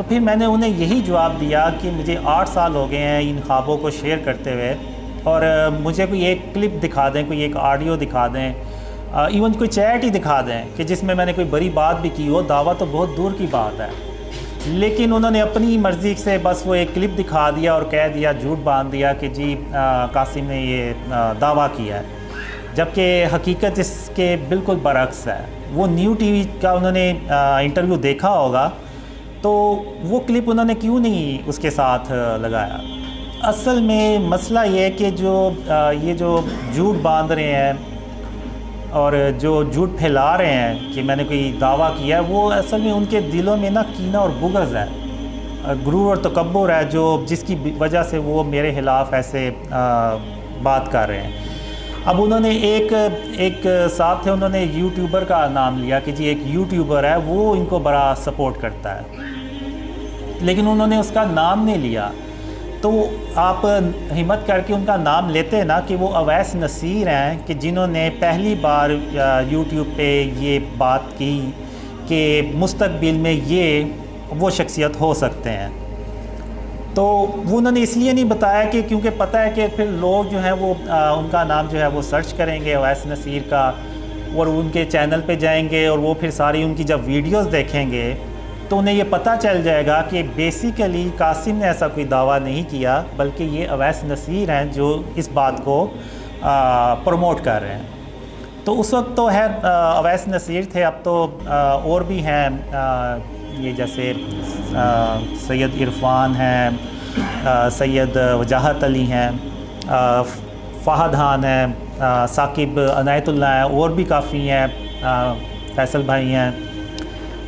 تو پھر میں نے انہیں یہی جواب دیا کہ مجھے 8 سال ہو گئے ہیں ان خوابوں کو شیئر کرتے ہوئے، اور مجھے کوئی ایک کلپ دکھا دیں، کوئی ایک آڈیو دکھا دیں، ایون کوئی چیٹ ہی دکھا دیں کہ جس میں نے کوئی بڑی بات بھی کی ہو، دعویٰ تو بہت دور کی بات ہے۔ لیکن انہوں نے اپنی مرضی سے بس وہ ایک کلپ دکھا دیا اور کہہ دیا، جھوٹ باندھ دیا کہ جی قاسم نے یہ دعویٰ کیا ہے، جبکہ حقیقت اس کے بالکل برعکس ہے۔ وہ نیو ٹی وی کا انہوں نے انٹرویو دیکھا ہوگا، تو وہ کلپ انہوں نے کیوں نہیں اس کے ساتھ لگایا؟ اصل میں مسئلہ یہ ہے کہ یہ جو جھوٹ باندھ رہے ہیں اور جو جھوٹ پھیلا رہے ہیں کہ میں نے کوئی دعویٰ کیا ہے، وہ اصل میں ان کے دلوں میں نا کینہ اور بغض ہے، غرور اور تکبر ہے، جس کی وجہ سے وہ میرے خلاف ایسے بات کر رہے ہیں۔ اب انہوں نے ایک صاحب تھے، انہوں نے یوٹیوبر کا نام لیا کہ جی ایک یوٹیوبر ہے، وہ ان کو بڑا سپورٹ کرتا ہے، لیکن انہوں نے اس کا نام نہیں لیا۔ تو آپ ہمت کر کے ان کا نام لیتے ہیں نا کہ وہ اویس نصیر ہیں، کہ جنہوں نے پہلی بار یوٹیوب پہ یہ بات کی کہ مستقبل میں وہ شخصیت ہو سکتے ہیں۔ تو وہ انہوں نے اس لیے نہیں بتایا کہ کیونکہ پتہ ہے کہ پھر لوگ جو ہیں وہ ان کا نام جو ہے وہ سرچ کریں گے اویس نصیر کا، اور ان کے چینل پہ جائیں گے، اور وہ پھر ساری ان کی جب ویڈیوز دیکھیں گے تو انہیں یہ پتہ چل جائے گا کہ بیسیکلی قاسم نے ایسا کوئی دعویٰ نہیں کیا، بلکہ یہ اویس نصیر ہیں جو اس بات کو پروموٹ کر رہے ہیں۔ تو اس وقت تو اویس نصیر تھے، اب تو اور بھی ہیں، یہ جیسے سید عرفان ہیں، سید وجاہت علی ہیں، فہد خان ہیں، ثاقب عنایت اللہ ہیں، اور بھی کافی ہیں، فیصل بھائی ہیں۔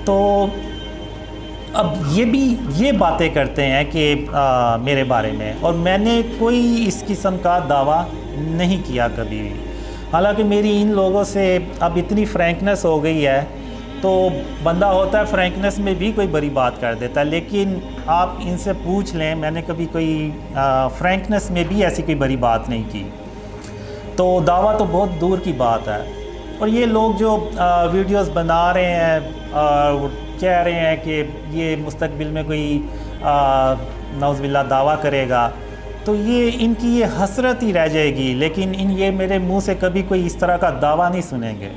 تو اب یہ باتیں کرتے ہیں کہ میرے بارے میں، اور میں نے کوئی اس قسم کا دعویٰ نہیں کیا کبھی بھی، حالانکہ میری ان لوگوں سے اب اتنی فرینکنس ہو گئی ہے، تو بندہ ہوتا ہے فرینکنس میں بھی کوئی بڑی بات کر دیتا ہے، لیکن آپ ان سے پوچھ لیں میں نے کبھی کوئی فرینکنس میں بھی ایسی کوئی بڑی بات نہیں کی، تو دعویٰ تو بہت دور کی بات ہے۔ اور یہ لوگ جو ویڈیوز بنا رہے ہیں اور کہہ رہے ہیں کہ یہ مستقبل میں کوئی نعوذ باللہ دعویٰ کرے گا، تو ان کی یہ حسرت ہی رہ جائے گی، لیکن یہ میرے منہ سے کبھی کوئی اس طرح کا دعویٰ نہیں سنیں گے۔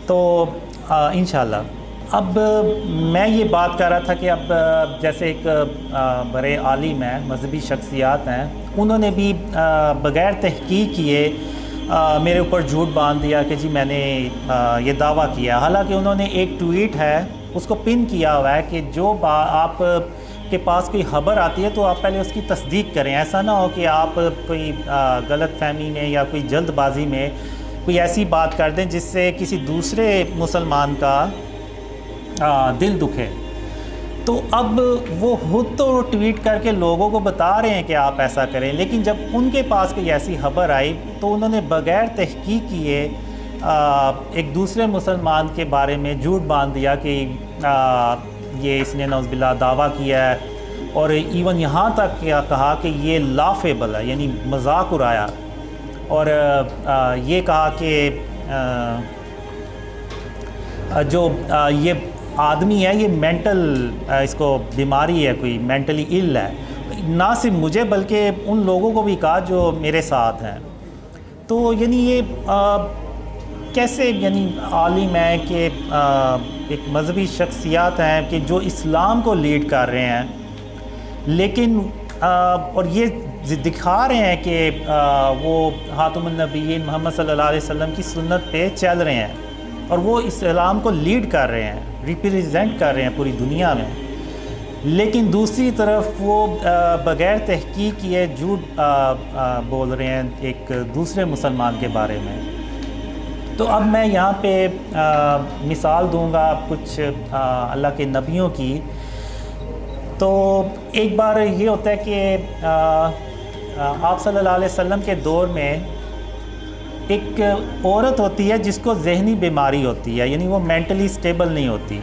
تو انشاءاللہ اب میں یہ بات کر رہا تھا کہ اب جیسے ایک بڑے عالم ہیں، مذہبی شخصیات ہیں، انہوں نے بھی بغیر تحقیق کیے میرے اوپر جھوٹ باندھ دیا کہ جی میں نے یہ دعویٰ کیا، حالانکہ انہوں نے ایک ٹویٹ ہے اس کو پن کیا ہوا ہے کہ جو آپ کے پاس کوئی خبر آتی ہے تو آپ پہلے اس کی تصدیق کریں، ایسا نہ ہو کہ آپ کوئی غلط فہمی میں یا کوئی جلد بازی میں کوئی ایسی بات کر دیں جس سے کسی دوسرے مسلمان کا دل دکھے۔ تو اب وہ خود تو ٹویٹ کر کے لوگوں کو بتا رہے ہیں کہ آپ ایسا کریں، لیکن جب ان کے پاس کوئی ایسی خبر آئی تو انہوں نے بغیر تحقیق کیے ایک دوسرے مسلمان کے بارے میں جھوٹ باندھ دیا کہ یہ اس نے نعوذ باللہ دعویٰ کیا ہے، اور ایون یہاں تک کہا کہ یہ لافیبل ہے، یعنی مذاق اڑایا، اور یہ کہا کہ جو یہ آدمی ہے یہ مینٹل اس کو بیماری ہے، کوئی مینٹلی ill ہے، نہ صرف مجھے بلکہ ان لوگوں کو بھی کہا جو میرے ساتھ ہیں۔ تو یعنی یہ کیسے یعنی عالم ہے کہ ایک مذہبی شخصیات ہیں کہ جو اسلام کو لیڈ کر رہے ہیں، لیکن اور یہ دکھا رہے ہیں کہ وہ خاتم النبیین محمد صلی اللہ علیہ وسلم کی سنت پہ چل رہے ہیں، اور وہ اسلام کو لیڈ کر رہے ہیں، ریپریزنٹ کر رہے ہیں پوری دنیا میں، لیکن دوسری طرف وہ بغیر تحقیق کیے جھوٹ بول رہے ہیں ایک دوسرے مسلمان کے بارے میں۔ تو اب میں یہاں پہ مثال دوں گا کچھ اللہ کے نبیوں کی۔ تو ایک بار یہ ہوتا ہے کہ آپ صلی اللہ علیہ وسلم کے دور میں ایک عورت ہوتی ہے جس کو ذہنی بیماری ہوتی ہے، یعنی وہ مینٹلی سٹیبل نہیں ہوتی،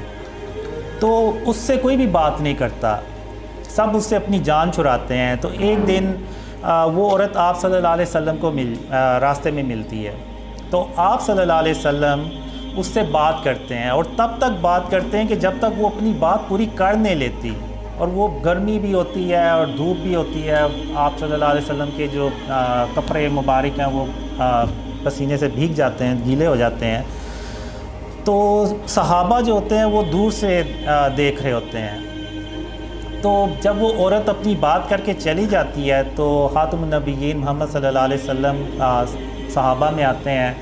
تو اس سے کوئی بھی بات نہیں کرتا، سب اس سے اپنی جان چھڑاتے ہیں۔ تو ایک دن وہ عورت آپ صلی اللہ علیہ وسلم کو راستے میں ملتی ہے، تو آپ صلی اللہ علیہ وسلم اس سے بات کرتے ہیں، اور تب تک بات کرتے ہیں کہ جب تک وہ اپنی بات پوری کر نہیں لیتی، اور وہ گرمی بھی ہوتی ہے اور دھوپ بھی ہوتی ہے، آپ صلی اللہ علیہ وسلم کے جو کپڑے مبارک ہیں وہ پسینے سے بھیگ جاتے ہیں، گیلے ہو جاتے ہیں، تو صحابہ جو ہوتے ہیں وہ دور سے دیکھ رہے ہوتے ہیں۔ تو جب وہ عورت اپنی بات کر کے چلی جاتی ہے تو خاتم النبیین محمد صلی اللہ علیہ وسلم صحابہ میں آتے ہیں،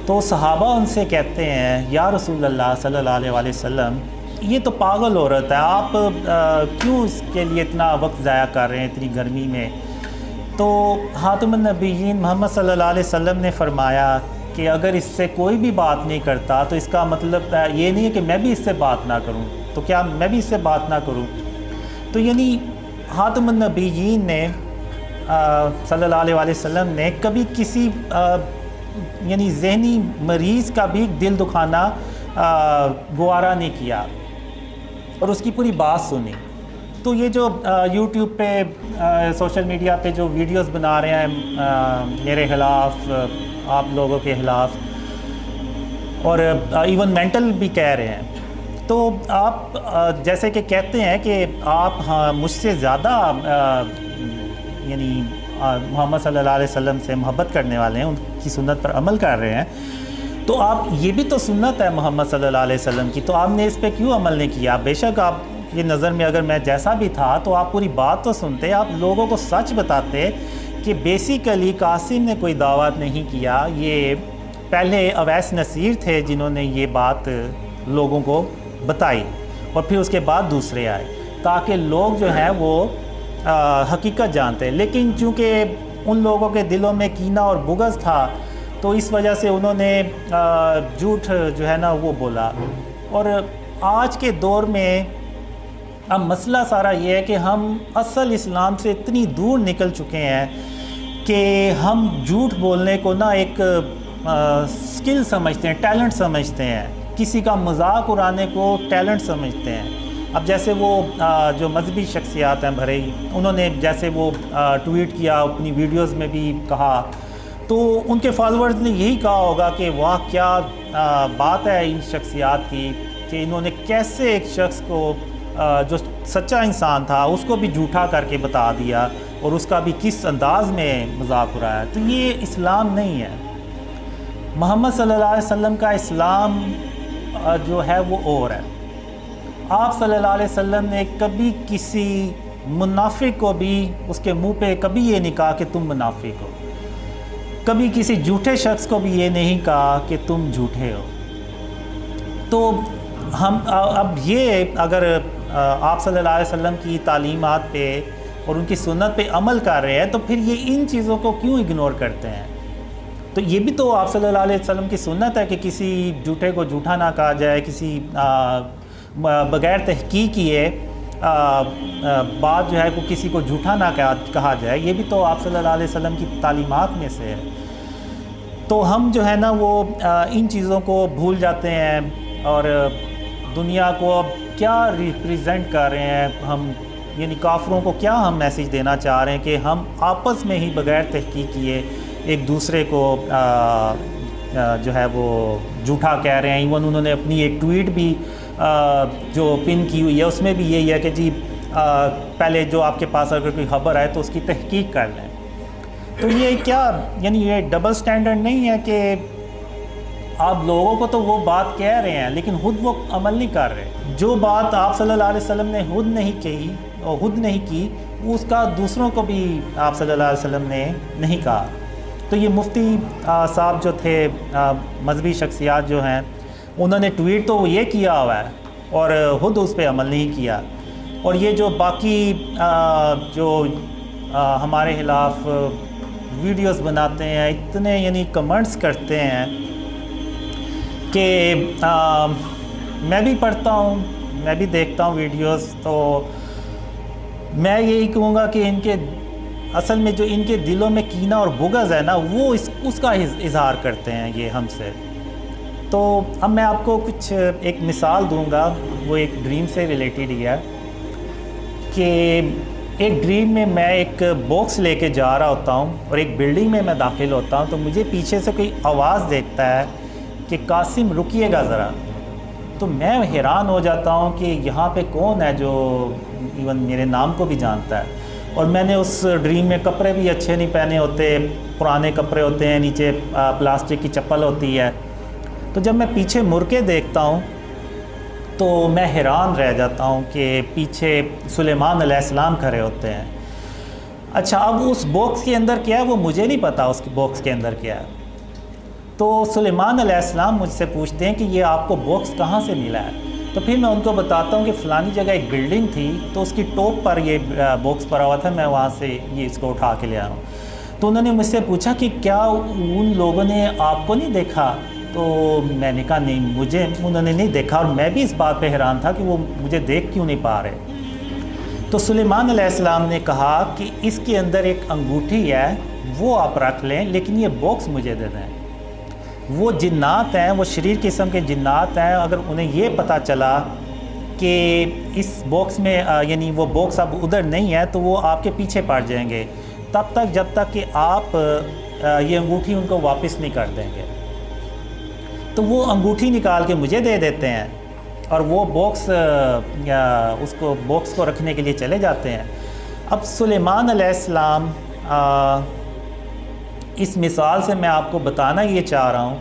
تو صحابہ ان سے کہتے ہیں یا رسول اللہ صلی اللہ علیہ وسلم، یہ تو پاگل عورت ہے، آپ کیوں اس کے لیے اتنا وقت ضائع کر رہے ہیں اتنی گرمی میں؟ تو خاتم النبیین محمد صلی اللہ علیہ وسلم نے فرمایا کہ اگر اس سے کوئی بھی بات نہیں کرتا تو اس کا مطلب یہ نہیں ہے کہ میں بھی اس سے بات نہ کروں، تو کیا میں بھی اس سے بات نہ کروں؟ تو یعنی خاتم النبیین نے صلی اللہ علیہ وسلم نے کبھی کسی یعنی ذہنی مریض کا بھی دل دکھانا گوارا نہیں کیا اور اس کی پوری بات سنی۔ تو یہ جو یوٹیوب پہ سوشل میڈیا پہ جو ویڈیوز بنا رہے ہیں میرے خلاف، آپ لوگوں کے خلاف، اور ایون مینٹل بھی کہہ رہے ہیں، تو آپ جیسے کہ کہتے ہیں کہ آپ مجھ سے زیادہ یعنی محمد صلی اللہ علیہ وسلم سے محبت کرنے والے ہیں، ان کی سنت پر عمل کر رہے ہیں، تو آپ یہ بھی تو سنت ہے محمد صلی اللہ علیہ وسلم کی، تو آپ نے اس پہ کیوں عمل نہیں کیا؟ بے شک آپ کی نظر میں اگر میں جیسا بھی تھا تو آپ پوری بات تو سنتے، آپ لوگوں کو سچ بتاتے کہ بیسیکلی قاسم نے کوئی دعوت نہیں کیا، یہ پہلے اویس نصیر تھے جنہوں نے یہ بات لوگوں کو بتائی، اور پھر اس کے بعد دوسرے آئے تاکہ لوگ جو ہیں وہ حقیقت جانتے۔ لیکن چونکہ ان لوگوں کے دلوں میں کینہ اور بغض تھا تو اس وجہ سے انہوں نے جھوٹ جو ہے نا وہ بولا۔ اور آج کے دور میں اب مسئلہ سارا یہ ہے کہ ہم اصل اسلام سے اتنی دور نکل چکے ہیں کہ ہم جھوٹ بولنے کو نا ایک سکل سمجھتے ہیں، ٹیلنٹ سمجھتے ہیں، کسی کا مذاق اڑانے کو ٹیلنٹ سمجھتے ہیں۔ اب جیسے وہ جو مذہبی شخصیات ہیں بھرے ہی، انہوں نے جیسے وہ ٹویٹ کیا، اپنی ویڈیوز میں بھی کہا، تو ان کے فالورز نے یہی کہا ہوگا کہ واہ کیا بات ہے ان شخصیات کی کہ انہوں نے کیسے ایک شخص کو جو سچا انسان تھا اس کو بھی جھوٹا کر کے بتا دیا اور اس کا بھی کس انداز میں مذاق اڑایا۔ تو یہ اسلام نہیں ہے۔ محمد صلی اللہ علیہ وسلم کا اسلام جو ہے وہ اور ہے۔ آپ صلی اللہ علیہ وسلم نے کبھی کسی منافق کو بھی اس کے منہ پہ کبھی یہ نہیں کہا کہ تم منافق ہو، کبھی کسی جھوٹے شخص کو بھی یہ نہیں کہا کہ تم جھوٹے ہو۔ تو ہم اب یہ اگر آپ صلی اللہ علیہ وسلم کی تعلیمات پہ اور ان کی سنت پہ عمل کر رہے ہیں تو پھر یہ ان چیزوں کو کیوں اگنور کرتے ہیں؟ تو یہ بھی تو آپ صلی اللہ علیہ وسلم کی سنت ہے کہ کسی جھوٹے کو جھوٹا نہ کہا جائے، کسی بغیر تحقیق کیے بات جو ہے کو کسی کو جھوٹا نہ کہا جائے، یہ بھی تو آپ صلی اللہ علیہ وسلم کی تعلیمات میں سے ہے۔ تو ہم جو ہے نا وہ ان چیزوں کو بھول جاتے ہیں اور دنیا کو اب کیا ریپریزنٹ کر رہے ہیں ہم، یعنی کافروں کو کیا ہم میسیج دینا چاہ رہے ہیں کہ ہم آپس میں ہی بغیر تحقیق کیے ایک دوسرے کو جو ہے وہ جھوٹا کہہ رہے ہیں۔ ایون انہوں نے اپنی ایک ٹویٹ بھی جو پن کی ہوئی ہے اس میں بھی یہی ہے کہ جی پہلے جو آپ کے پاس اگر کوئی خبر آئے تو اس کی تحقیق کر لیں۔ تو یہ کیا یعنی یہ ڈبل سٹینڈرڈ نہیں ہے کہ آپ لوگوں کو تو وہ بات کہہ رہے ہیں لیکن خود وہ عمل نہیں کر رہے؟ جو بات آپ صلی اللہ علیہ وسلم نے خود نہیں کہی اور خود نہیں کی اس کا دوسروں کو بھی آپ صلی اللہ علیہ وسلم نے نہیں کہا۔ تو یہ مفتی صاحب جو تھے، مذہبی شخصیات جو ہیں، انہوں نے ٹویٹ تو یہ کیا ہوا ہے اور خود اس پہ عمل نہیں کیا، اور یہ جو باقی جو ہمارے خلاف ویڈیوز بناتے ہیں، اتنے یعنی کمنٹس کرتے ہیں کہ میں بھی پڑھتا ہوں، میں بھی دیکھتا ہوں ویڈیوز، تو میں یہی کہوں گا کہ ان کے اصل میں جو ان کے دلوں میں کینہ اور بغض ہے نا وہ اس کا اظہار کرتے ہیں یہ ہم سے۔ تو اب میں آپ کو کچھ ایک مثال دوں گا، وہ ایک ڈریم سے ریلیٹڈ ہی ہے کہ ایک ڈریم میں میں ایک باکس لے کے جا رہا ہوتا ہوں اور ایک بلڈنگ میں داخل ہوتا ہوں، تو مجھے پیچھے سے کوئی آواز دیتا ہے کہ قاسم رکیے گا ذرا. تو میں حیران ہو جاتا ہوں کہ یہاں پہ کون ہے جو ایون میرے نام کو بھی جانتا ہے. اور میں نے اس ڈریم میں کپڑے بھی اچھے نہیں پہنے ہوتے, پرانے کپڑے ہوتے ہیں, نیچے پلاسٹک کی چپل ہوتی ہے. تو جب میں پیچھے مڑ کے دیکھتا ہوں تو میں حیران رہ جاتا ہوں کہ پیچھے سلیمان علیہ السلام کھڑے ہوتے ہیں. اچھا, اب اس باکس کے اندر کیا ہے وہ مجھے نہیں پتا اس باکس کے اندر کیا ہے. تو سلیمان علیہ السلام مجھ سے پوچھتے ہیں کہ یہ آپ کو باکس کہاں سے ملا ہے. تو پھر میں ان کو بتاتا ہوں کہ فلانی جگہ ایک بلڈنگ تھی تو اس کی ٹاپ پر یہ باکس پڑا ہوا تھا, میں وہاں سے یہ اس کو اٹھا کے لے آیا ہوں. تو انہوں نے مجھ سے پوچھا کہ کیا ان لوگوں نے آپ کو نہیں دیکھا. تو میں نے کہا نہیں, انہوں نے نہیں دیکھا, اور میں بھی اس بات پہ حیران تھا کہ وہ مجھے دیکھ کیوں نہیں پا رہے. تو سلیمان علیہ السلام نے کہا کہ اس کے اندر ایک انگوٹھی ہے, وہ آپ رکھ لیں, لیکن یہ باکس مجھے دے دیں. وہ جنات ہیں, وہ شریر قسم کے جنات ہیں, اگر انہیں یہ پتہ چلا کہ اس باکس میں یعنی وہ باکس اب ادھر نہیں ہے تو وہ آپ کے پیچھے پڑ جائیں گے تب تک جب تک کہ آپ یہ انگوٹھی ان کو واپس نہیں کر دیں گے. تو وہ انگوٹھی نکال کے مجھے دے دیتے ہیں اور وہ باکس کو رکھنے کے لیے چلے جاتے ہیں. اب سلیمان علیہ السلام اس مثال سے میں آپ کو بتانا یہ چاہ رہا ہوں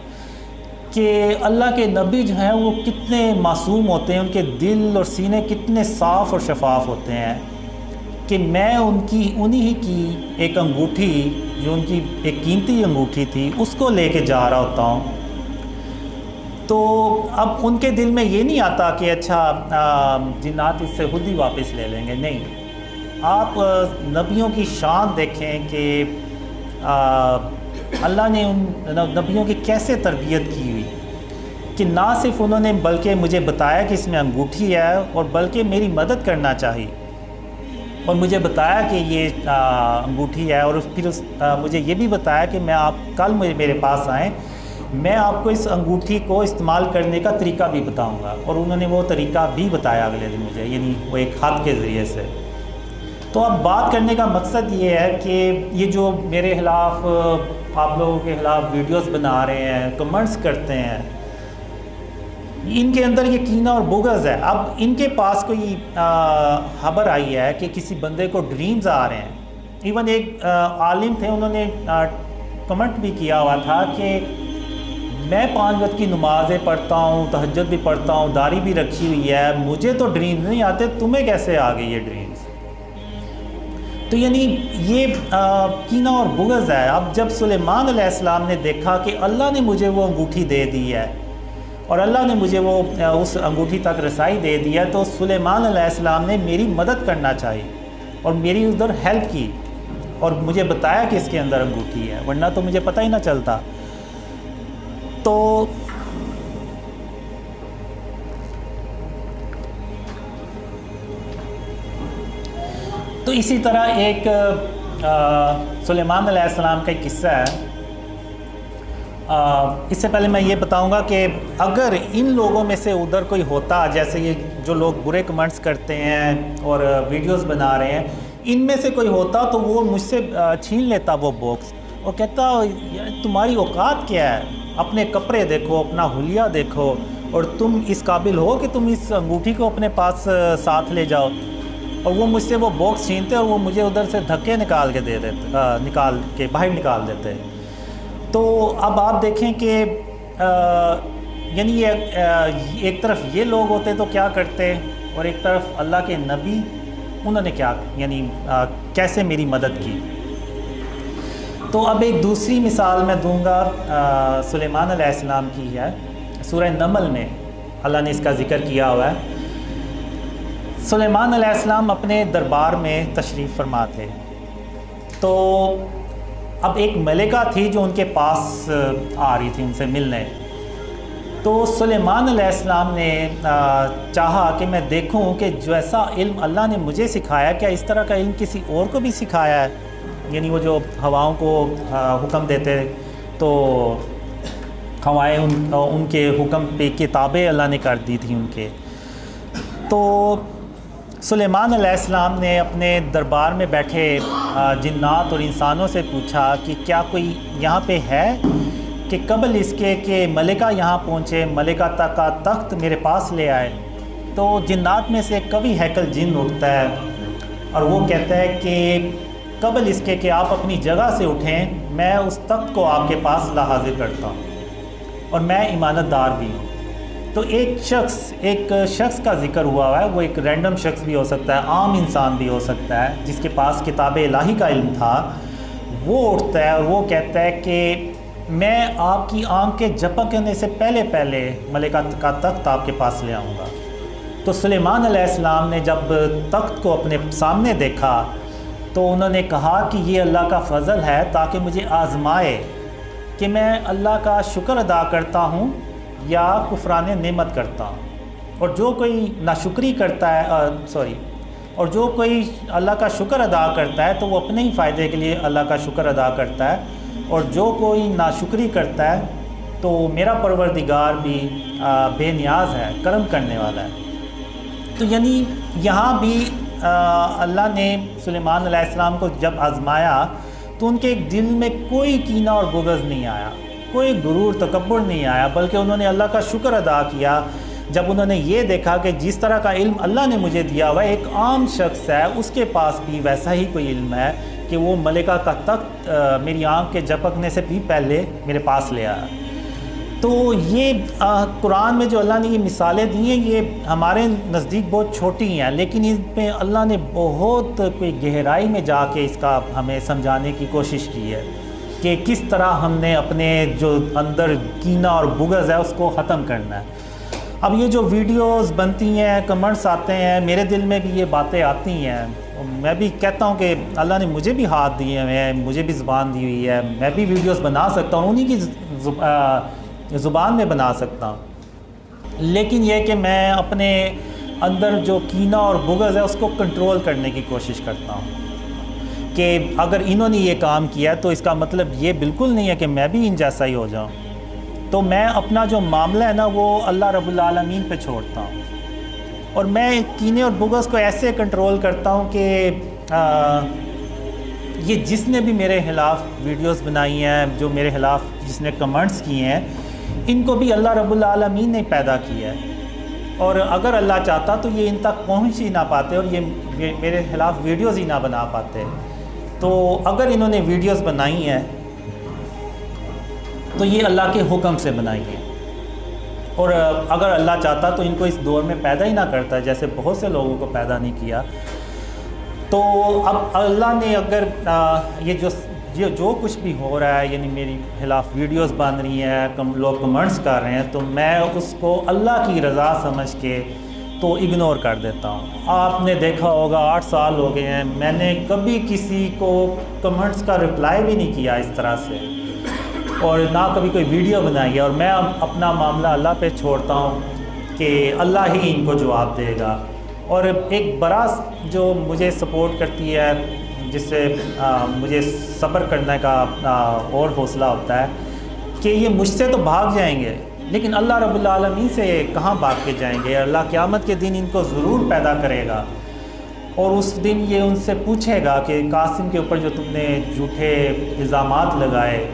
کہ اللہ کے نبی جو ہیں وہ کتنے معصوم ہوتے ہیں, ان کے دل اور سینے کتنے صاف اور شفاف ہوتے ہیں کہ میں انہی کی ایک انگوٹھی جو ان کی ایک قیمتی انگوٹھی تھی اس کو لے کے جا رہا ہوتا ہوں. تو اب ان کے دل میں یہ نہیں آتا کہ اچھا جنات اس سے خود ہی واپس لے لیں گے. نہیں, آپ نبیوں کی شان دیکھیں کہ اللہ نے ان نبیوں کی کیسے تربیت کی ہوئی کہ نہ صرف انہوں نے بلکہ مجھے بتایا کہ اس میں انگوٹھی ہے, اور بلکہ میری مدد کرنا چاہی اور مجھے بتایا کہ یہ انگوٹھی ہے, اور پھر مجھے یہ بھی بتایا کہ میں آپ کل میرے پاس آئیں, میں آپ کو اس انگوٹھی کو استعمال کرنے کا طریقہ بھی بتاؤں گا. اور انہوں نے وہ طریقہ بھی بتایا اگلے دن مجھے, یعنی وہ ایک ہاتھ کے ذریعے سے. تو اب بات کرنے کا مقصد یہ ہے کہ یہ جو میرے خلاف آپ لوگوں کے خلاف ویڈیوز بنا رہے ہیں, کمنٹس کرتے ہیں, ان کے اندر یہ کینہ اور بغض ہے. اب ان کے پاس کوئی خبر آئی ہے کہ کسی بندے کو ڈریمز آ رہے ہیں. ایون ایک عالم تھے, انہوں نے کمنٹ بھی کیا ہوا تھا کہ میں 5 وقت کی نمازیں پڑھتا ہوں, تہجد بھی پڑھتا ہوں, داڑھی بھی رکھی ہوئی ہے, مجھے تو ڈریمز نہیں آتے, تمہیں کیسے آ گئی یہ ڈریمز. تو یعنی یہ کینہ اور بغض ہے. اب جب سلیمان علیہ السلام نے دیکھا کہ اللہ نے مجھے وہ انگوٹھی دے دی ہے اور اللہ نے مجھے وہ اس انگوٹھی تک رسائی دے دی ہے, تو سلیمان علیہ السلام نے میری مدد کرنا چاہی اور میری ادھر ہیلپ کی اور مجھے بتایا کہ اس کے اندر انگوٹھی ہے, ورنہ تو مجھے پتہ ہی نہ چلتا. تو اسی طرح ایک سلیمان علیہ السلام کا ایک قصہ ہے. اس سے پہلے میں یہ بتاؤں گا کہ اگر ان لوگوں میں سے ادھر کوئی ہوتا, جیسے یہ جو لوگ برے کمنٹس کرتے ہیں اور ویڈیوز بنا رہے ہیں, ان میں سے کوئی ہوتا تو وہ مجھ سے چھین لیتا وہ باکس اور کہتا تمہاری اوقات کیا ہے, اپنے کپڑے دیکھو, اپنا حلیہ دیکھو, اور تم اس قابل ہو کہ تم اس انگوٹھی کو اپنے پاس ساتھ لے جاؤ. اور وہ مجھ سے وہ باکس چھینتے اور وہ مجھے ادھر سے دھکے نکال کے نکال کے باہر نکال دیتے. تو اب آپ دیکھیں کہ یعنی یہ ایک طرف یہ لوگ ہوتے تو کیا کرتے, اور ایک طرف اللہ کے نبی, انہوں نے کیا یعنی کیسے میری مدد کی. تو اب ایک دوسری مثال میں دوں گا سلیمان علیہ السلام کی ہے. سورہ نمل میں اللہ نے اس کا ذکر کیا ہوا ہے. سلیمان علیہ السلام اپنے دربار میں تشریف فرما تھے. تو اب ایک ملکہ تھی جو ان کے پاس آ رہی تھی ان سے ملنے. تو سلیمان علیہ السلام نے چاہا کہ میں دیکھوں کہ جیسا علم اللہ نے مجھے سکھایا, کیا اس طرح کا علم کسی اور کو بھی سکھایا ہے. یعنی وہ جو ہواؤں کو حکم دیتے تو ہوائیں ان کے حکم پہ کتابیں اللہ نے کر دی تھی ان کے. تو سلیمان علیہ السلام نے اپنے دربار میں بیٹھے جنات اور انسانوں سے پوچھا کہ کیا کوئی یہاں پہ ہے کہ قبل اس کے کہ ملکہ یہاں پہنچے، ملکہ تک کا تخت میرے پاس لے آئے، تو جنات میں سے ایک کبھی ہیکل جن اٹھتا ہے اور وہ کہتا ہے کہ قبل اس کے کہ آپ اپنی جگہ سے اٹھیں، میں اس تخت کو آپ کے پاس لا حاضر کرتا ہوں اور میں امانت دار بھی ہوں۔ تو ایک شخص کا ذکر ہوا ہے، وہ ایک رینڈم شخص بھی ہو سکتا ہے، عام انسان بھی ہو سکتا ہے جس کے پاس کتاب الہی کا علم تھا، وہ اٹھتا ہے اور وہ کہتا ہے کہ میں آپ کی آنکھ کے جھپکنے سے پہلے ملکہ کا تخت آپ کے پاس لے آؤں گا۔ تو سلیمان علیہ السلام نے جب تخت کو اپنے سامنے دیکھا تو انہوں نے کہا کہ یہ اللہ کا فضل ہے تاکہ مجھے آزمائے کہ میں اللہ کا شکر ادا کرتا ہوں یا کفران نعمت کرتا ہوں، اور جو کوئی ناشکری کرتا ہے اور جو کوئی اللہ کا شکر ادا کرتا ہے تو وہ اپنے ہی فائدے کے لیے اللہ کا شکر ادا کرتا ہے، اور جو کوئی ناشکری کرتا ہے تو میرا پروردگار بھی بے نیاز ہے، کرم کرنے والا ہے۔ تو یعنی یہاں بھی اللہ نے سلیمان علیہ السلام کو جب آزمایا تو ان کے دل میں کوئی کینہ اور بغض نہیں آیا، کوئی غرور تکبر نہیں آیا، بلکہ انہوں نے اللہ کا شکر ادا کیا جب انہوں نے یہ دیکھا کہ جس طرح کا علم اللہ نے مجھے دیا ہوا ایک عام شخص ہے، اس کے پاس بھی ویسا ہی کوئی علم ہے کہ وہ ملکہ کا تخت میری آنکھ کے جھپکنے سے بھی پہلے میرے پاس لے آیا۔ تو یہ قرآن میں جو اللہ نے یہ مثالیں دی ہیں یہ ہمارے نزدیک بہت چھوٹی ہیں، لیکن اس پہ اللہ نے بہت کوئی گہرائی میں جا کے اس کا ہمیں سمجھانے کی کوشش کی ہے کہ کس طرح ہم نے اپنے جو اندر کینہ اور بغض ہے اس کو ختم کرنا ہے۔ اب یہ جو ویڈیوز بنتی ہیں، کمنٹس آتے ہیں، میرے دل میں بھی یہ باتیں آتی ہیں، میں بھی کہتا ہوں کہ اللہ نے مجھے بھی ہاتھ دیے ہوئے ہیں، مجھے بھی زبان دی ہوئی ہے، میں بھی ویڈیوز بنا سکتا ہوں، انہی کی زبان میں بنا سکتا ہوں، لیکن یہ کہ میں اپنے اندر جو کینہ اور بغض ہے اس کو کنٹرول کرنے کی کوشش کرتا ہوں کہ اگر انہوں نے یہ کام کیا تو اس کا مطلب یہ بالکل نہیں ہے کہ میں بھی ان جیسا ہی ہو جاؤں، تو میں اپنا جو معاملہ ہے نا وہ اللہ رب العالمین پہ چھوڑتا ہوں، اور میں کینے اور بغض کو ایسے کنٹرول کرتا ہوں کہ یہ جس نے بھی میرے خلاف ویڈیوز بنائی ہیں، جو میرے خلاف جس نے کمنٹس کیے ہیں، ان کو بھی اللہ رب العالمین نے پیدا کیا ہے، اور اگر اللہ چاہتا تو یہ ان تک پہنچ ہی نہ پاتے اور یہ میرے خلاف ویڈیوز ہی نہ بنا پاتے۔ تو اگر انہوں نے ویڈیوز بنائی ہیں تو یہ اللہ کے حکم سے بنائی ہے، اور اگر اللہ چاہتا تو ان کو اس دور میں پیدا ہی نہ کرتا، جیسے بہت سے لوگوں کو پیدا نہیں کیا۔ تو اب اللہ نے اگر یہ جو کچھ بھی ہو رہا ہے، یعنی میری خلاف ویڈیوز بن رہی ہیں، لوگ کمنٹس کر رہے ہیں، تو میں اس کو اللہ کی رضا سمجھ کے تو اگنور کر دیتا ہوں۔ آپ نے دیکھا ہوگا 8 سال ہو گئے ہیں، میں نے کبھی کسی کو کمنٹس کا رپلائی بھی نہیں کیا اس طرح سے، اور نہ کبھی کوئی ویڈیو بنائی ہے، اور میں اپنا معاملہ اللہ پہ چھوڑتا ہوں کہ اللہ ہی ان کو جواب دے گا۔ اور ایک بڑا جو مجھے سپورٹ کرتی ہے، جس سے مجھے صبر کرنے کا اور حوصلہ ہوتا ہے کہ یہ مجھ سے تو بھاگ جائیں گے لیکن اللہ رب العالمین سے کہاں بھاگ کے جائیں گے۔ اللہ قیامت کے دن ان کو ضرور پیدا کرے گا، اور اس دن یہ ان سے پوچھے گا کہ قاسم کے اوپر جو تم نے جھوٹے الزامات لگائے،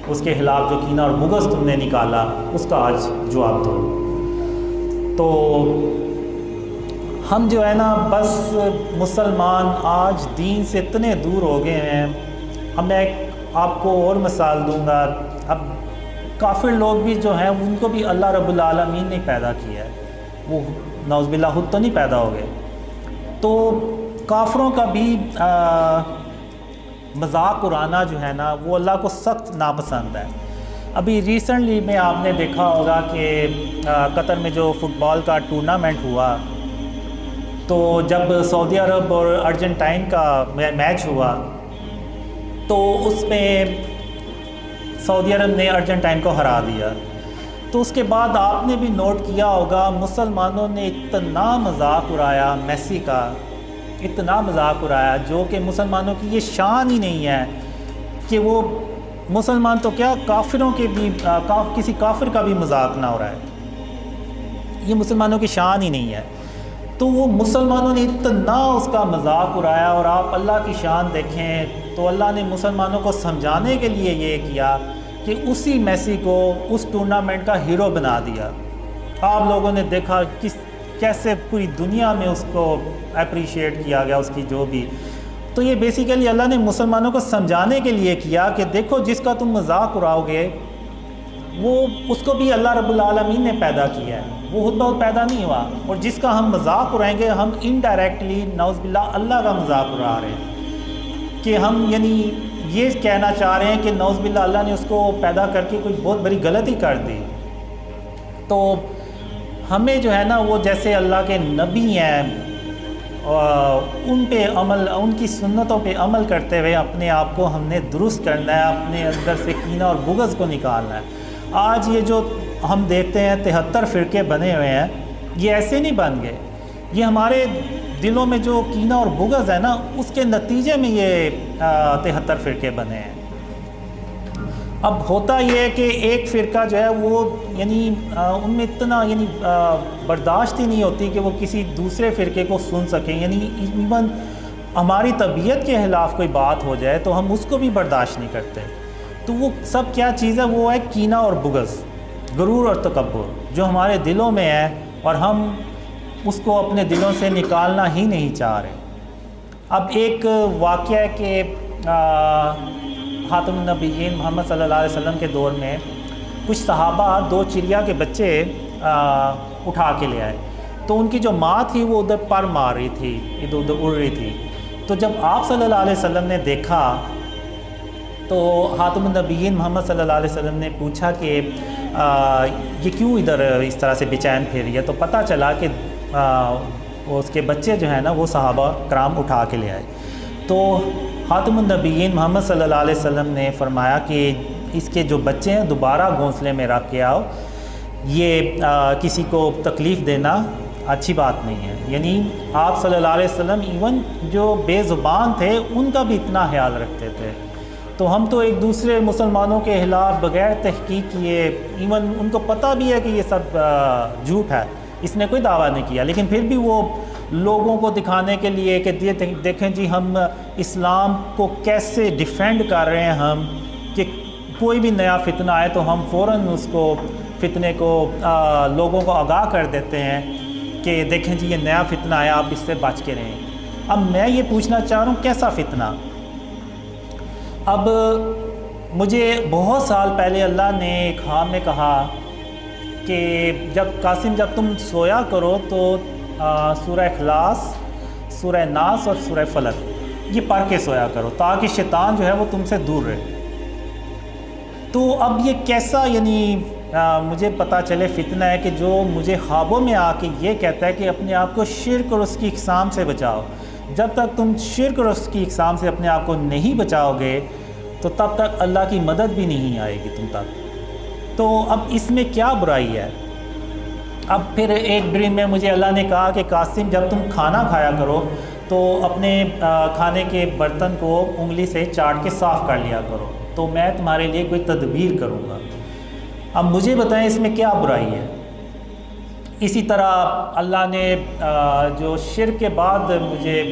اس کے خلاف جو کینہ اور بغض تم نے نکالا، اس کا آج جواب دو۔ تو ہم جو ہے نا بس مسلمان آج دین سے اتنے دور ہو گئے ہیں۔ اب میں آپ کو اور مثال دوں گا، اب کافر لوگ بھی جو ہیں ان کو بھی اللہ رب العالمین نے پیدا کیا ہے، وہ نعوذ باللہ خود تو نہیں پیدا ہو گئے۔ تو کافروں کا بھی مذاق اڑانا جو ہے نا وہ اللہ کو سخت ناپسند ہے۔ ابھی ریسنٹلی میں آپ نے دیکھا ہوگا کہ قطر میں جو فٹ بال کا ٹورنامنٹ ہوا، تو جب سعودی عرب اور ارجنٹائن کا میچ ہوا تو اس میں سعودی عرب نے ارجنٹائن کو ہرا دیا، تو اس کے بعد آپ نے بھی نوٹ کیا ہوگا مسلمانوں نے اتنا مذاق اڑایا میسی کا، اتنا مذاق اڑایا، جو کہ مسلمانوں کی یہ شان ہی نہیں ہے کہ وہ مسلمان تو کیا کافروں کے بھی کسی کافر کا بھی مذاق نہ اڑائے، یہ مسلمانوں کی شان ہی نہیں ہے۔ تو وہ مسلمانوں نے اتنا اس کا مذاق اڑایا، اور آپ اللہ کی شان دیکھیں تو اللہ نے مسلمانوں کو سمجھانے کے لیے یہ کیا کہ اسی میسی کو اس ٹورنامنٹ کا ہیرو بنا دیا۔ آپ لوگوں نے دیکھا کیسے پوری دنیا میں اس کو اپریشیٹ کیا گیا، اس کی جو بھی۔ تو یہ بیسیکلی اللہ نے مسلمانوں کو سمجھانے کے لیے کیا کہ دیکھو جس کا تم مذاق اڑاؤ گے وہ اس کو بھی اللہ رب العالمین نے پیدا کیا ہے، وہ خود بخود پیدا نہیں ہوا، اور جس کا ہم مذاق اڑائیں گے ہم انڈائریکٹلی نعوذ باللہ اللہ کا مذاق اڑا رہے ہیں، کہ ہم یعنی یہ کہنا چاہ رہے ہیں کہ نعوذ باللہ اللہ نے اس کو پیدا کر کے کوئی بہت بڑی غلطی کر دی۔ تو ہمیں جو ہے نا وہ جیسے اللہ کے نبی ہیں ان پہ عمل، ان کی سنتوں پہ عمل کرتے ہوئے اپنے آپ کو ہم نے درست کرنا ہے، اپنے اندر سے کینہ اور بغض کو نکالنا ہے۔ آج یہ جو ہم دیکھتے ہیں 73 فرقے بنے ہوئے ہیں، یہ ایسے نہیں بن گئے، یہ ہمارے دلوں میں جو کینہ اور بغض ہے نا اس کے نتیجے میں یہ 73 فرقے بنے ہیں۔ اب ہوتا یہ ہے کہ ایک فرقہ جو ہے وہ یعنی ان میں اتنا یعنی برداشت ہی نہیں ہوتی کہ وہ کسی دوسرے فرقے کو سن سکیں، یعنی ایون ہماری طبیعت کے خلاف کوئی بات ہو جائے تو ہم اس کو بھی برداشت نہیں کرتے۔ تو وہ سب کیا چیز ہے؟ وہ ہے کینہ اور بغض، غرور اور تکبر جو ہمارے دلوں میں ہے، اور ہم اس کو اپنے دلوں سے نکالنا ہی نہیں چاہ رہے۔ اب ایک واقعہ ہے کہ خاتم النبیین محمد صلی اللہ علیہ وسلم کے دور میں کچھ صحابہ 2 چڑیا کے بچے اٹھا کے لے آئے، تو ان کی جو ماں تھی وہ ادھر پر مار رہی تھی، ادھر ادھر اڑ رہی تھی۔ تو جب آپ صلی اللہ علیہ وسلم نے دیکھا تو خاتم النبیین محمد صلی اللہ علیہ وسلم نے پوچھا کہ یہ کیوں ادھر اس طرح سے بے چین پھر رہی ہے؟ تو پتہ چلا کہ اس کے بچے جو ہیں نا وہ صحابہ کرام اٹھا کے لے آئے۔ تو خاتم النبیین محمد صلی اللہ علیہ وسلم نے فرمایا کہ اس کے جو بچے ہیں دوبارہ گھونسلے میں رکھ کے آؤ، یہ کسی کو تکلیف دینا اچھی بات نہیں ہے۔ یعنی آپ صلی اللہ علیہ وسلم ایون جو بے زبان تھے ان کا بھی اتنا خیال رکھتے تھے۔ تو ہم تو ایک دوسرے مسلمانوں کے خلاف بغیر تحقیق کیے، ایون ان کو پتہ بھی ہے کہ یہ سب جھوٹ ہے، اس نے کوئی دعویٰ نہیں کیا، لیکن پھر بھی وہ لوگوں کو دکھانے کے لیے کہ دیکھیں جی ہم اسلام کو کیسے ڈیفینڈ کر رہے ہیں، ہم کہ کوئی بھی نیا فتنہ آئے تو ہم فوراً اس کو فتنے کو لوگوں کو آگاہ کر دیتے ہیں کہ دیکھیں جی یہ نیا فتنہ آیا، آپ اس سے بچ کے رہیں۔ اب میں یہ پوچھنا چاہ رہا ہوں کیسا فتنہ؟ اب مجھے بہت سال پہلے اللہ نے ایک خواب میں کہا کہ جب قاسم جب تم سویا کرو تو سورہ اخلاص، سورہ ناس اور سورہ فلق یہ پڑھ کے سویا کرو تاکہ شیطان جو ہے وہ تم سے دور رہے۔ تو اب یہ کیسا یعنی مجھے پتہ چلے فتنہ ہے کہ جو مجھے خوابوں میں آ کے یہ کہتا ہے کہ اپنے آپ کو شرک اور اس کی اقسام سے بچاؤ۔ جب تک تم شرک اور اس کی اقسام سے اپنے آپ کو نہیں بچاؤ گے تو تب تک اللہ کی مدد بھی نہیں آئے گی تم تک۔ تو اب اس میں کیا برائی ہے؟ اب پھر ایک ڈریم میں مجھے اللہ نے کہا کہ قاسم جب تم کھانا کھایا کرو تو اپنے کھانے کے برتن کو انگلی سے چاٹ کے صاف کر لیا کرو، تو میں تمہارے لیے کوئی تدبیر کروں گا۔ اب مجھے بتائیں اس میں کیا برائی ہے؟ اسی طرح اللہ نے جو شرک کے بعد مجھے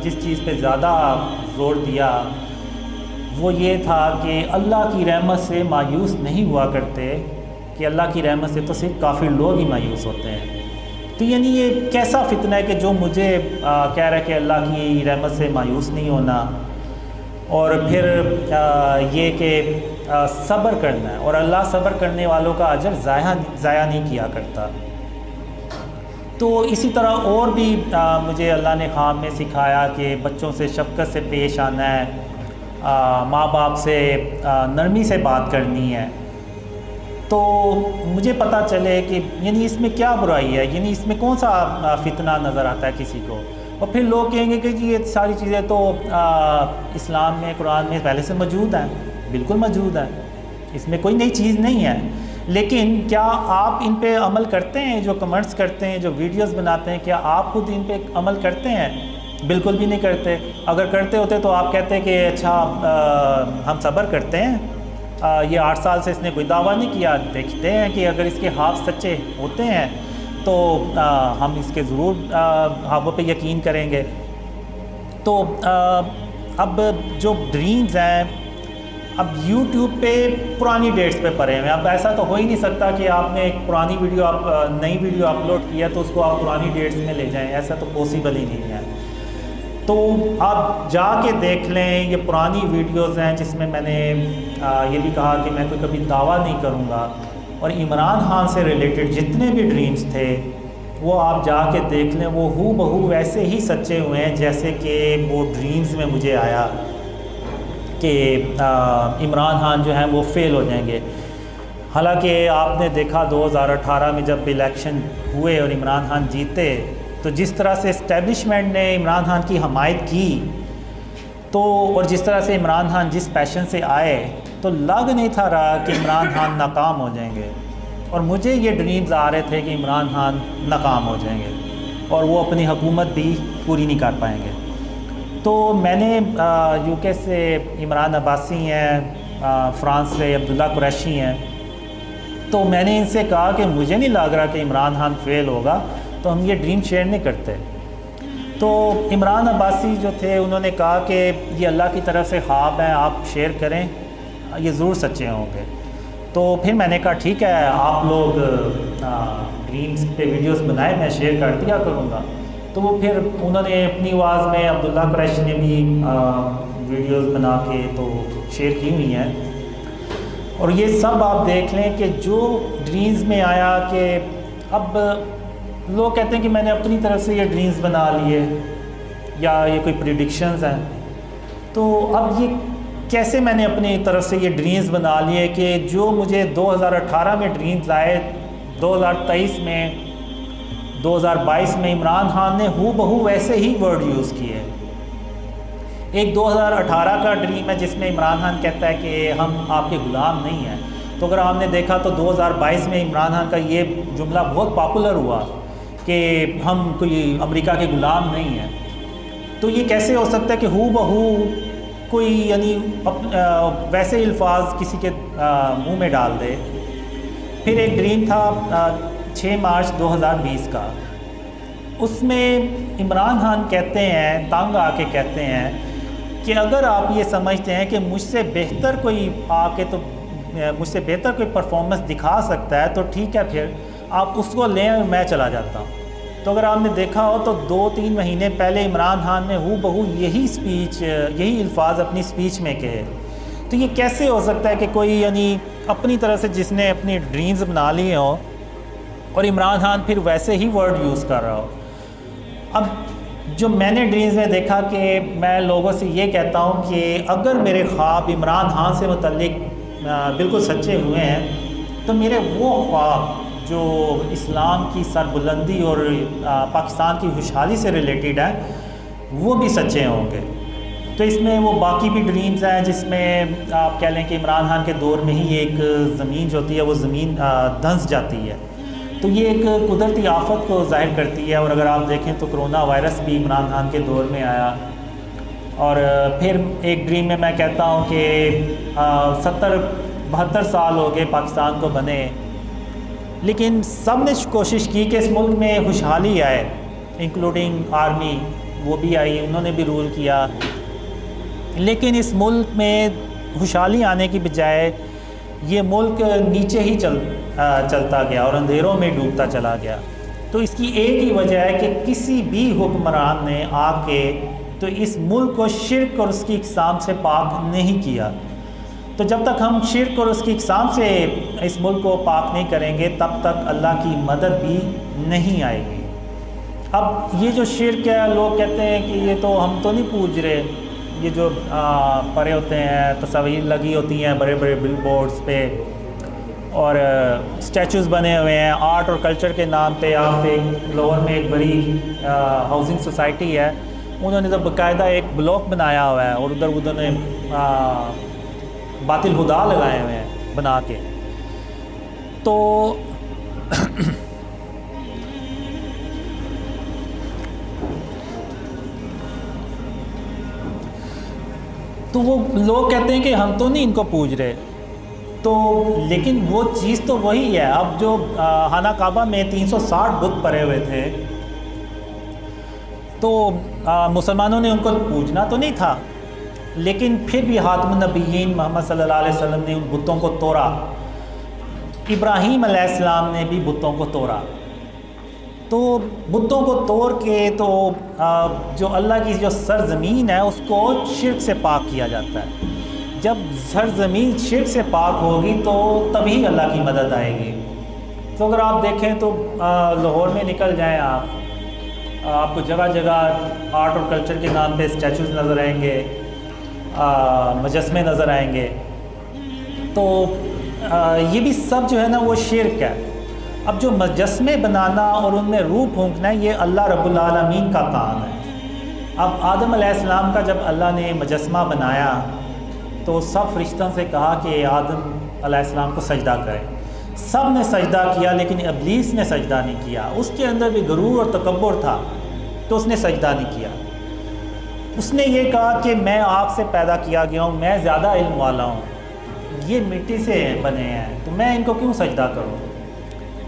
جس چیز پہ زیادہ زور دیا وہ یہ تھا کہ اللہ کی رحمت سے مایوس نہیں ہوا کرتے، کہ اللہ کی رحمت سے تو صرف کافر لوگ ہی مایوس ہوتے ہیں۔ تو یعنی یہ کیسا فتنہ ہے کہ جو مجھے کہہ رہا ہے کہ اللہ کی رحمت سے مایوس نہیں ہونا، اور پھر یہ کہ صبر کرنا ہے، اور اللہ صبر کرنے والوں کا اجر ضائع نہیں کیا کرتا۔ تو اسی طرح اور بھی مجھے اللہ نے خواب میں سکھایا کہ بچوں سے شفقت سے پیش آنا ہے، ماں باپ سے نرمی سے بات کرنی ہے۔ تو مجھے پتہ چلے کہ یعنی اس میں کیا برائی ہے، یعنی اس میں کون سا فتنہ نظر آتا ہے کسی کو؟ اور پھر لوگ کہیں گے کہ جی یہ ساری چیزیں تو اسلام میں قرآن میں پہلے سے موجود ہیں۔ بالکل موجود ہیں، اس میں کوئی نئی چیز نہیں ہے، لیکن کیا آپ ان پہ عمل کرتے ہیں؟ جو کمنٹس کرتے ہیں، جو ویڈیوز بناتے ہیں، کیا آپ خود ان پہ عمل کرتے ہیں؟ بالکل بھی نہیں کرتے۔ اگر کرتے ہوتے تو آپ کہتے کہ اچھا ہم صبر کرتے ہیں، یہ 8 سال سے اس نے کوئی دعویٰ نہیں کیا، دیکھتے ہیں کہ اگر اس کے ہاتھ سچے ہوتے ہیں تو ہم اس کے ضرور خوابوں پہ یقین کریں گے۔ تو اب جو ڈریمز ہیں، اب یوٹیوب پہ پرانی ڈیٹس پہ پڑے ہوئے ہیں. اب ایسا تو ہو ہی نہیں سکتا کہ آپ نے ایک پرانی ویڈیو نئی ویڈیو اپلوڈ کیا تو اس کو آپ پرانی ڈیٹس میں لے جائیں, ایسا تو پاسبل ہی نہیں ہے. تو آپ جا کے دیکھ لیں, یہ پرانی ویڈیوز ہیں جس میں میں نے یہ بھی کہا کہ میں کوئی کبھی دعویٰ نہیں کروں گا, اور عمران خان سے ریلیٹڈ جتنے بھی ڈریمز تھے وہ آپ جا کے دیکھ لیں, وہ ہو بہو ویسے ہی سچے ہوئے ہیں جیسے کہ وہ ڈریمز میں مجھے آیا کہ عمران خان جو ہیں وہ فیل ہو جائیں گے. حالانکہ آپ نے دیکھا 2018 میں جب الیکشن ہوئے اور عمران خان جیتے تو جس طرح سے اسٹیبلشمنٹ نے عمران خان کی حمایت کی تو, اور جس طرح سے عمران خان جس پیشن سے آئے تو لگ نہیں تھا رہا کہ عمران خان ناکام ہو جائیں گے, اور مجھے یہ ڈریمز آ رہے تھے کہ عمران خان ناکام ہو جائیں گے اور وہ اپنی حکومت بھی پوری نہیں کر پائیں گے. تو میں نے یو کے سے عمران عباسی ہیں, فرانس سے عبداللہ قریشی ہیں, تو میں نے ان سے کہا کہ مجھے نہیں لگ رہا کہ عمران خان فیل ہوگا, تو ہم یہ ڈریم شیئر نہیں کرتے. تو عمران عباسی جو تھے انہوں نے کہا کہ یہ اللہ کی طرف سے خواب ہیں, آپ شیئر کریں, یہ ضرور سچے ہوں گے. تو پھر میں نے کہا ٹھیک ہے, آپ لوگ ڈریمز پہ ویڈیوز بنائیں, میں شیئر کر دیا کروں گا. تو وہ پھر انہوں نے اپنی آواز میں, عبداللہ قریشی نے بھی ویڈیوز بنا کے تو شیئر کی ہوئی ہیں. اور یہ سب آپ دیکھ لیں کہ جو ڈریمز میں آیا کہ اب لوگ کہتے ہیں کہ میں نے اپنی طرف سے یہ ڈریمز بنا لیے یا یہ کوئی پریڈکشنز ہیں. تو اب یہ کیسے میں نے اپنی طرف سے یہ ڈریمز بنا لیے کہ جو مجھے 2018 میں ڈریمز آئے, 2023 میں 2022 میں عمران خان نے ہو بہو ویسے ہی ورڈ یوز کیے. ایک 2018 کا ڈریم ہے جس میں عمران خان کہتا ہے کہ ہم آپ کے غلام نہیں ہیں. تو اگر آپ نے دیکھا تو 2022 میں عمران خان کا یہ جملہ بہت پاپولر ہوا کہ ہم کوئی امریکہ کے غلام نہیں ہیں. تو یہ کیسے ہو سکتا ہے کہ ہو بہو کوئی یعنی ویسے الفاظ کسی کے منہ میں ڈال دے. پھر ایک ڈریم تھا 6 مارچ 2020 کا, اس میں عمران خان کہتے ہیں, تنگ آ کے کہتے ہیں کہ اگر آپ یہ سمجھتے ہیں کہ مجھ سے بہتر کوئی آ کے تو مجھ سے بہتر کوئی پرفارمنس دکھا سکتا ہے تو ٹھیک ہے, پھر آپ اس کو لیں اور میں چلا جاتا ہوں. تو اگر آپ نے دیکھا ہو تو 2-3 مہینے پہلے عمران خان نے ہو بہو یہی اسپیچ, یہی الفاظ اپنی اسپیچ میں کہے. تو یہ کیسے ہو سکتا ہے کہ کوئی یعنی اپنی طرح سے جس نے اپنی ڈریمز بنا لیے ہوں اور عمران خان پھر ویسے ہی ورڈ یوز کر رہا ہو. اب جو میں نے ڈریمز میں دیکھا کہ میں لوگوں سے یہ کہتا ہوں کہ اگر میرے خواب عمران خان سے متعلق بالکل سچے ہوئے ہیں تو میرے وہ خواب جو اسلام کی سربلندی اور پاکستان کی خوشحالی سے ریلیٹڈ ہیں وہ بھی سچے ہوں گے. تو اس میں وہ باقی بھی ڈریمز ہیں جس میں آپ کہہ لیں کہ عمران خان کے دور میں ہی ایک زمین جو ہوتی ہے وہ زمین دھنس جاتی ہے. تو یہ ایک قدرتی آفت کو ظاہر کرتی ہے. اور اگر آپ دیکھیں تو کرونا وائرس بھی عمران خان کے دور میں آیا. اور پھر ایک ڈریم میں میں کہتا ہوں کہ 70-72 سال ہو گئے پاکستان کو بنے, لیکن سب نے کوشش کی کہ اس ملک میں خوشحالی آئے, انکلوڈنگ آرمی, وہ بھی آئی, انہوں نے بھی رول کیا. لیکن اس ملک میں خوشحالی آنے کی بجائے یہ ملک نیچے ہی چلتا گیا اور اندھیروں میں ڈوبتا چلا گیا. تو اس کی ایک ہی وجہ ہے کہ کسی بھی حکمران نے آ کے تو اس ملک کو شرک اور اس کی اقسام سے پاک نہیں کیا. تو جب تک ہم شرک اور اس کی اقسام سے اس ملک کو پاک نہیں کریں گے تب تک اللہ کی مدد بھی نہیں آئے گی. اب یہ جو شرک ہے, لوگ کہتے ہیں کہ یہ تو ہم تو نہیں پوج رہے, یہ جو پڑے ہوتے ہیں, تصاویر لگی ہوتی ہیں بڑے بڑے بل بورڈز پہ اور اسٹیچوز بنے ہوئے ہیں آرٹ اور کلچر کے نام پہ. آپ ایک لوور میں ایک بڑی ہاؤسنگ سوسائٹی ہے, انہوں نے تو باقاعدہ ایک بلاک بنایا ہوا ہے اور ادھر نے باطل خدا لگائے ہوئے ہیں بنا کے. تو وہ لوگ کہتے ہیں کہ ہم تو نہیں ان کو پوج رہے. تو لیکن وہ چیز تو وہی ہے. اب جو خانہ کعبہ میں 360 بت پڑے ہوئے تھے تو مسلمانوں نے ان کو پوجنا تو نہیں تھا, لیکن پھر بھی خاتم النبیین محمد صلی اللہ علیہ وسلم نے ان بتوں کو توڑا۔ ابراہیم علیہ السلام نے بھی بتوں کو توڑا۔ تو بتوں کو توڑ کے تو جو اللہ کی جو سرزمین ہے اس کو شرک سے پاک کیا جاتا ہے۔ جب سرزمین شرک سے پاک ہوگی تو تبھی اللہ کی مدد آئے گی۔ تو اگر آپ دیکھیں تو لاہور میں نکل جائیں آپ کو جگہ جگہ آرٹ اور کلچر کے نام پہ اسٹیچوز نظر آئیں گے، مجسمے نظر آئیں گے۔ تو یہ بھی سب جو ہے نا وہ شرک ہے۔ اب جو مجسمے بنانا اور ان میں روح پھونکنا ہے یہ اللہ رب العالمین کا کام ہے۔ اب آدم علیہ السلام کا جب اللہ نے مجسمہ بنایا تو سب فرشتوں سے کہا کہ آدم علیہ السلام کو سجدہ کریں۔ سب نے سجدہ کیا لیکن ابلیس نے سجدہ نہیں کیا۔ اس کے اندر بھی غرور اور تکبر تھا تو اس نے سجدہ نہیں کیا۔ اس نے یہ کہا کہ میں آگ سے پیدا کیا گیا ہوں، میں زیادہ علم والا ہوں، یہ مٹی سے بنے ہیں تو میں ان کو کیوں سجدہ کروں؟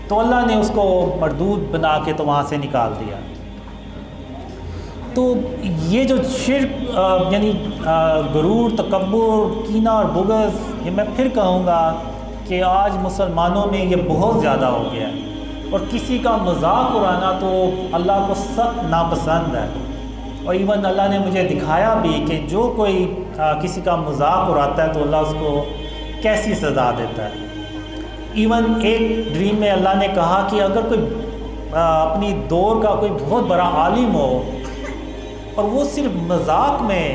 تو اللہ نے اس کو مردود بنا کے تو وہاں سے نکال دیا۔ تو یہ جو شرک یعنی غرور، تکبر، کینہ اور بغض، یہ میں پھر کہوں گا کہ آج مسلمانوں میں یہ بہت زیادہ ہو گیا ہے، اور کسی کا مذاق اڑانا تو اللہ کو سخت ناپسند ہے۔ اور ایون اللہ نے مجھے دکھایا بھی کہ جو کوئی کسی کا مذاق اڑاتا ہے تو اللہ اس کو کیسی سزا دیتا ہے۔ ایون ایک ڈریم میں اللہ نے کہا کہ اگر کوئی اپنی دور کا کوئی بہت بڑا عالم ہو اور وہ صرف مذاق میں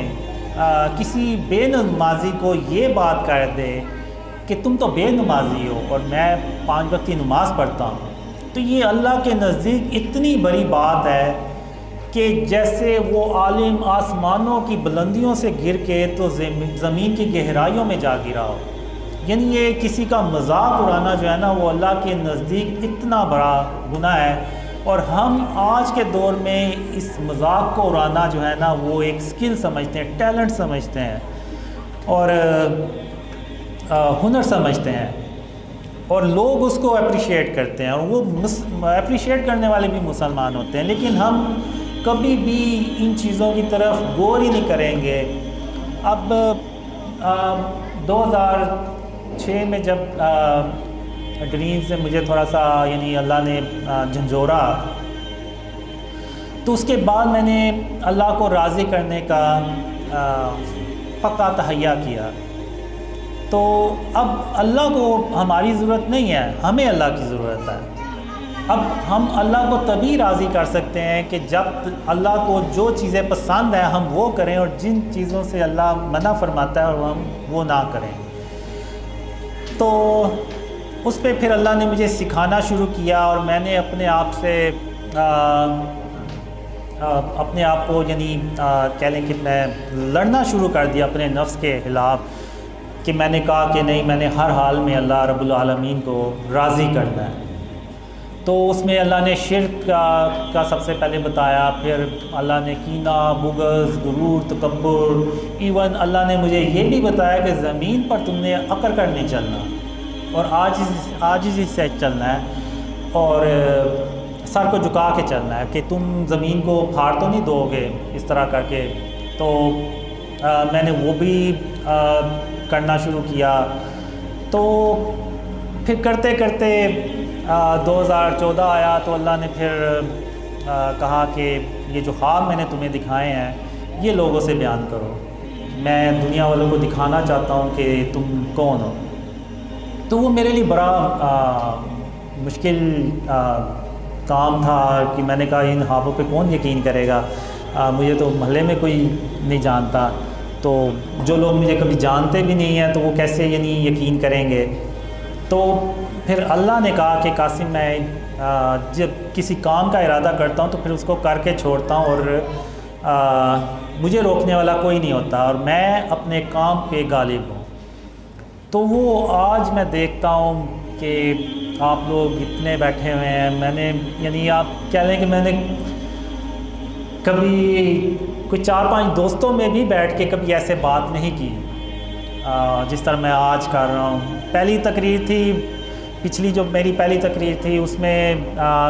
کسی بے نمازی کو یہ بات کر دے کہ تم تو بے نمازی ہو اور میں 5 وقت کی نماز پڑھتا ہوں، تو یہ اللہ کے نزدیک اتنی بڑی بات ہے کہ جیسے وہ عالم آسمانوں کی بلندیوں سے گر کے تو زمین کی گہرائیوں میں جا گرا ہو۔ یعنی یہ کسی کا مذاق اڑانا جو ہے نا وہ اللہ کے نزدیک اتنا بڑا گناہ ہے، اور ہم آج کے دور میں اس مذاق کو اڑانا جو ہے نا وہ ایک سکل سمجھتے ہیں، ٹیلنٹ سمجھتے ہیں اور ہنر سمجھتے ہیں، اور لوگ اس کو اپریشیٹ کرتے ہیں، اور وہ اپریشیٹ کرنے والے بھی مسلمان ہوتے ہیں، لیکن ہم کبھی بھی ان چیزوں کی طرف غور ہی نہیں کریں گے۔ اب 2006 میں جب ڈریم سے مجھے تھوڑا سا یعنی اللہ نے جھنجھوڑا، تو اس کے بعد میں نے اللہ کو راضی کرنے کا پکا تہیہ کیا۔ تو اب اللہ کو ہماری ضرورت نہیں ہے، ہمیں اللہ کی ضرورت ہے۔ اب ہم اللہ کو تبھی راضی کر سکتے ہیں کہ جب اللہ کو جو چیزیں پسند ہیں ہم وہ کریں، اور جن چیزوں سے اللہ منع فرماتا ہے اور ہم وہ نہ کریں۔ تو اس پہ پھر اللہ نے مجھے سکھانا شروع کیا، اور میں نے اپنے آپ کو یعنی کہہ لیں کہ میں لڑنا شروع کر دیا اپنے نفس کے خلاف، کہ میں نے کہا کہ نہیں، میں نے ہر حال میں اللہ رب العالمین کو راضی کرنا ہے۔ تو اس میں اللہ نے شرک کا سب سے پہلے بتایا، پھر اللہ نے کینہ، بغض، غرور، تکبر، ایون اللہ نے مجھے یہ بھی بتایا کہ زمین پر تم نے اکڑ کر نہیں چلنا اور عاجزی سے چلنا ہے، اور سر کو جھکا کے چلنا ہے، کہ تم زمین کو پھاڑ تو نہیں دو گے اس طرح کر کے۔ تو میں نے وہ بھی کرنا شروع کیا۔ تو پھر کرتے کرتے 2014 آیا تو اللہ نے پھر کہا کہ یہ جو خواب میں نے تمہیں دکھائے ہیں یہ لوگوں سے بیان کرو، میں دنیا والوں کو دکھانا چاہتا ہوں کہ تم کون ہو۔ تو وہ میرے لیے بڑا مشکل کام تھا کہ میں نے کہا ان خوابوں پہ کون یقین کرے گا، مجھے تو محلے میں کوئی نہیں جانتا، تو جو لوگ مجھے کبھی جانتے بھی نہیں ہیں تو وہ کیسے یعنی یقین کریں گے۔ تو پھر اللہ نے کہا کہ قاسم، میں جب کسی کام کا ارادہ کرتا ہوں تو پھر اس کو کر کے چھوڑتا ہوں، اور مجھے روکنے والا کوئی نہیں ہوتا، اور میں اپنے کام پہ غالب ہوں۔ تو وہ آج میں دیکھتا ہوں کہ آپ لوگ اتنے بیٹھے ہوئے ہیں، میں نے یعنی آپ کہہ لیں کہ میں نے کبھی کوئی 4-5 دوستوں میں بھی بیٹھ کے کبھی ایسے بات نہیں کی جس طرح میں آج کر رہا ہوں۔ پہلی تقریر تھی، پچھلی جو میری پہلی تقریر تھی اس میں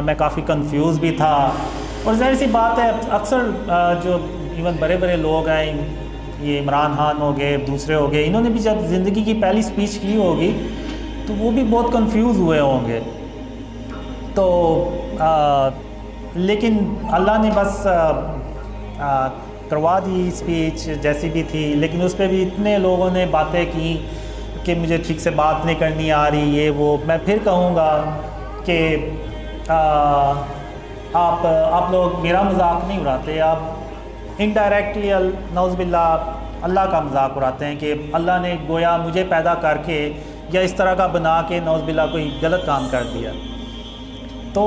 میں کافی کنفیوز بھی تھا، اور ظاہر سی بات ہے اکثر جو ایون بڑے بڑے لوگ ہیں یہ عمران خان ہو گئے، دوسرے ہو گئے، انہوں نے بھی جب زندگی کی پہلی سپیچ کی ہوگی تو وہ بھی بہت کنفیوز ہوئے ہوں گے. تو لیکن اللہ نے بس کروا دی سپیچ جیسی بھی تھی، لیکن اس پہ بھی اتنے لوگوں نے باتیں کی کہ مجھے ٹھیک سے بات نہیں کرنی آ رہی، یہ وہ. میں پھر کہوں گا کہ آپ لوگ میرا مذاق نہیں اڑاتے، آپ انڈائریکٹلی نعوذ باللہ اللہ کا مذاق اڑاتے ہیں کہ اللہ نے گویا مجھے پیدا کر کے یا اس طرح کا بنا کے نعوذ باللہ کوئی غلط کام کر دیا. تو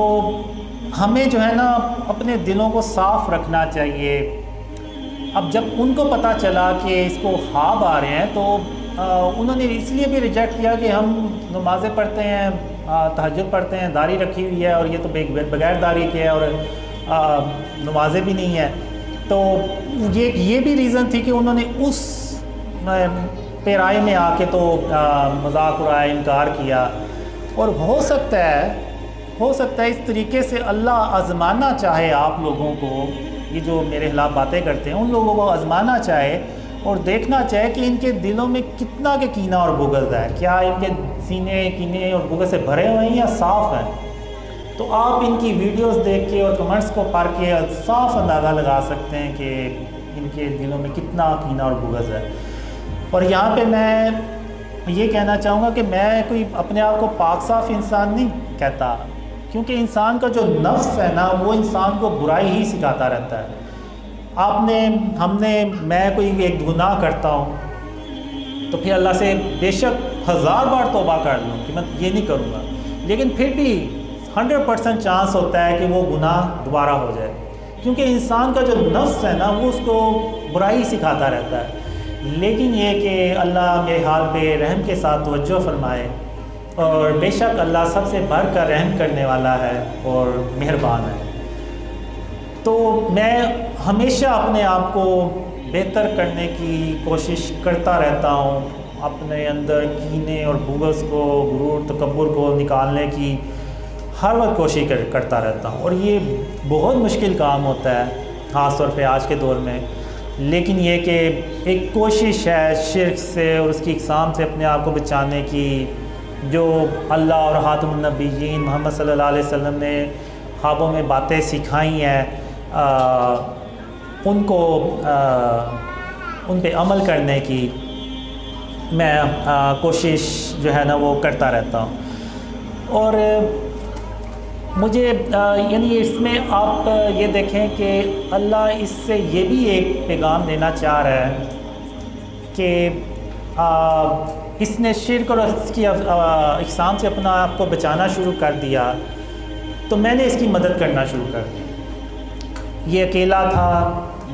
ہمیں جو ہے نا اپنے دلوں کو صاف رکھنا چاہیے. اب جب ان کو پتہ چلا کہ اس کو خواب آ رہے ہیں تو انہوں نے اس لیے بھی ریجیکٹ کیا کہ ہم نمازیں پڑھتے ہیں، تہجد پڑھتے ہیں، داڑھی رکھی ہوئی ہے، اور یہ تو بغیر داڑھی کے ہے اور نمازیں بھی نہیں ہیں. تو یہ بھی ریزن تھی کہ انہوں نے اس پیرائے میں آ کے تو مذاق اڑایا، انکار کیا. اور ہو سکتا ہے اس طریقے سے اللہ آزمانا چاہے آپ لوگوں کو، یہ جو میرے خلاف باتیں کرتے ہیں ان لوگوں کو آزمانا چاہے اور دیکھنا چاہے کہ ان کے دلوں میں کتنا کہ کینہ اور بغض ہے. کیا ان کے سینے کینے اور بغض سے بھرے ہوئے ہیں یا صاف ہیں؟ تو آپ ان کی ویڈیوز دیکھ کے اور کمنٹس کو پڑھ کے صاف اندازہ لگا سکتے ہیں کہ ان کے دلوں میں کتنا کینہ اور بغض ہے. اور یہاں پہ میں یہ کہنا چاہوں گا کہ میں کوئی اپنے آپ کو پاک صاف انسان نہیں کہتا، کیونکہ انسان کا جو نفس ہے نا وہ انسان کو برائی ہی سکھاتا رہتا ہے. میں کوئی ایک گناہ کرتا ہوں تو پھر اللہ سے بے شک 1000 بار توبہ کر لوں کہ میں یہ نہیں کروں گا، لیکن پھر بھی 100% چانس ہوتا ہے کہ وہ گناہ دوبارہ ہو جائے، کیونکہ انسان کا جو نفس ہے نا وہ اس کو برائی سکھاتا رہتا ہے. لیکن یہ کہ اللہ میرے حال پہ رحم کے ساتھ توجہ فرمائے، اور بے شک اللہ سب سے بڑھ کر رحم کرنے والا ہے اور مہربان ہے. تو میں ہمیشہ اپنے آپ کو بہتر کرنے کی کوشش کرتا رہتا ہوں، اپنے اندر کینے اور بغض کو، غرور تکبر کو نکالنے کی ہر وقت کوشش کرتا رہتا ہوں. اور یہ بہت مشکل کام ہوتا ہے خاص طور پہ آج کے دور میں، لیکن یہ کہ ایک کوشش ہے شرک سے اور اس کی اقسام سے اپنے آپ کو بچانے کی، جو اللہ اور خاتم النبیین محمد صلی اللہ علیہ وسلم نے خوابوں میں باتیں سکھائی ہیں، ان پہ عمل کرنے کی میں کوشش جو ہے نا وہ کرتا رہتا ہوں. اور مجھے یعنی اس میں آپ یہ دیکھیں کہ اللہ اس سے یہ بھی ایک پیغام دینا چاہ رہا ہے کہ اس نے شرک اور اس کی اقسام سے اپنا آپ کو بچانا شروع کر دیا تو میں نے اس کی مدد کرنا شروع کر دی. یہ اکیلا تھا،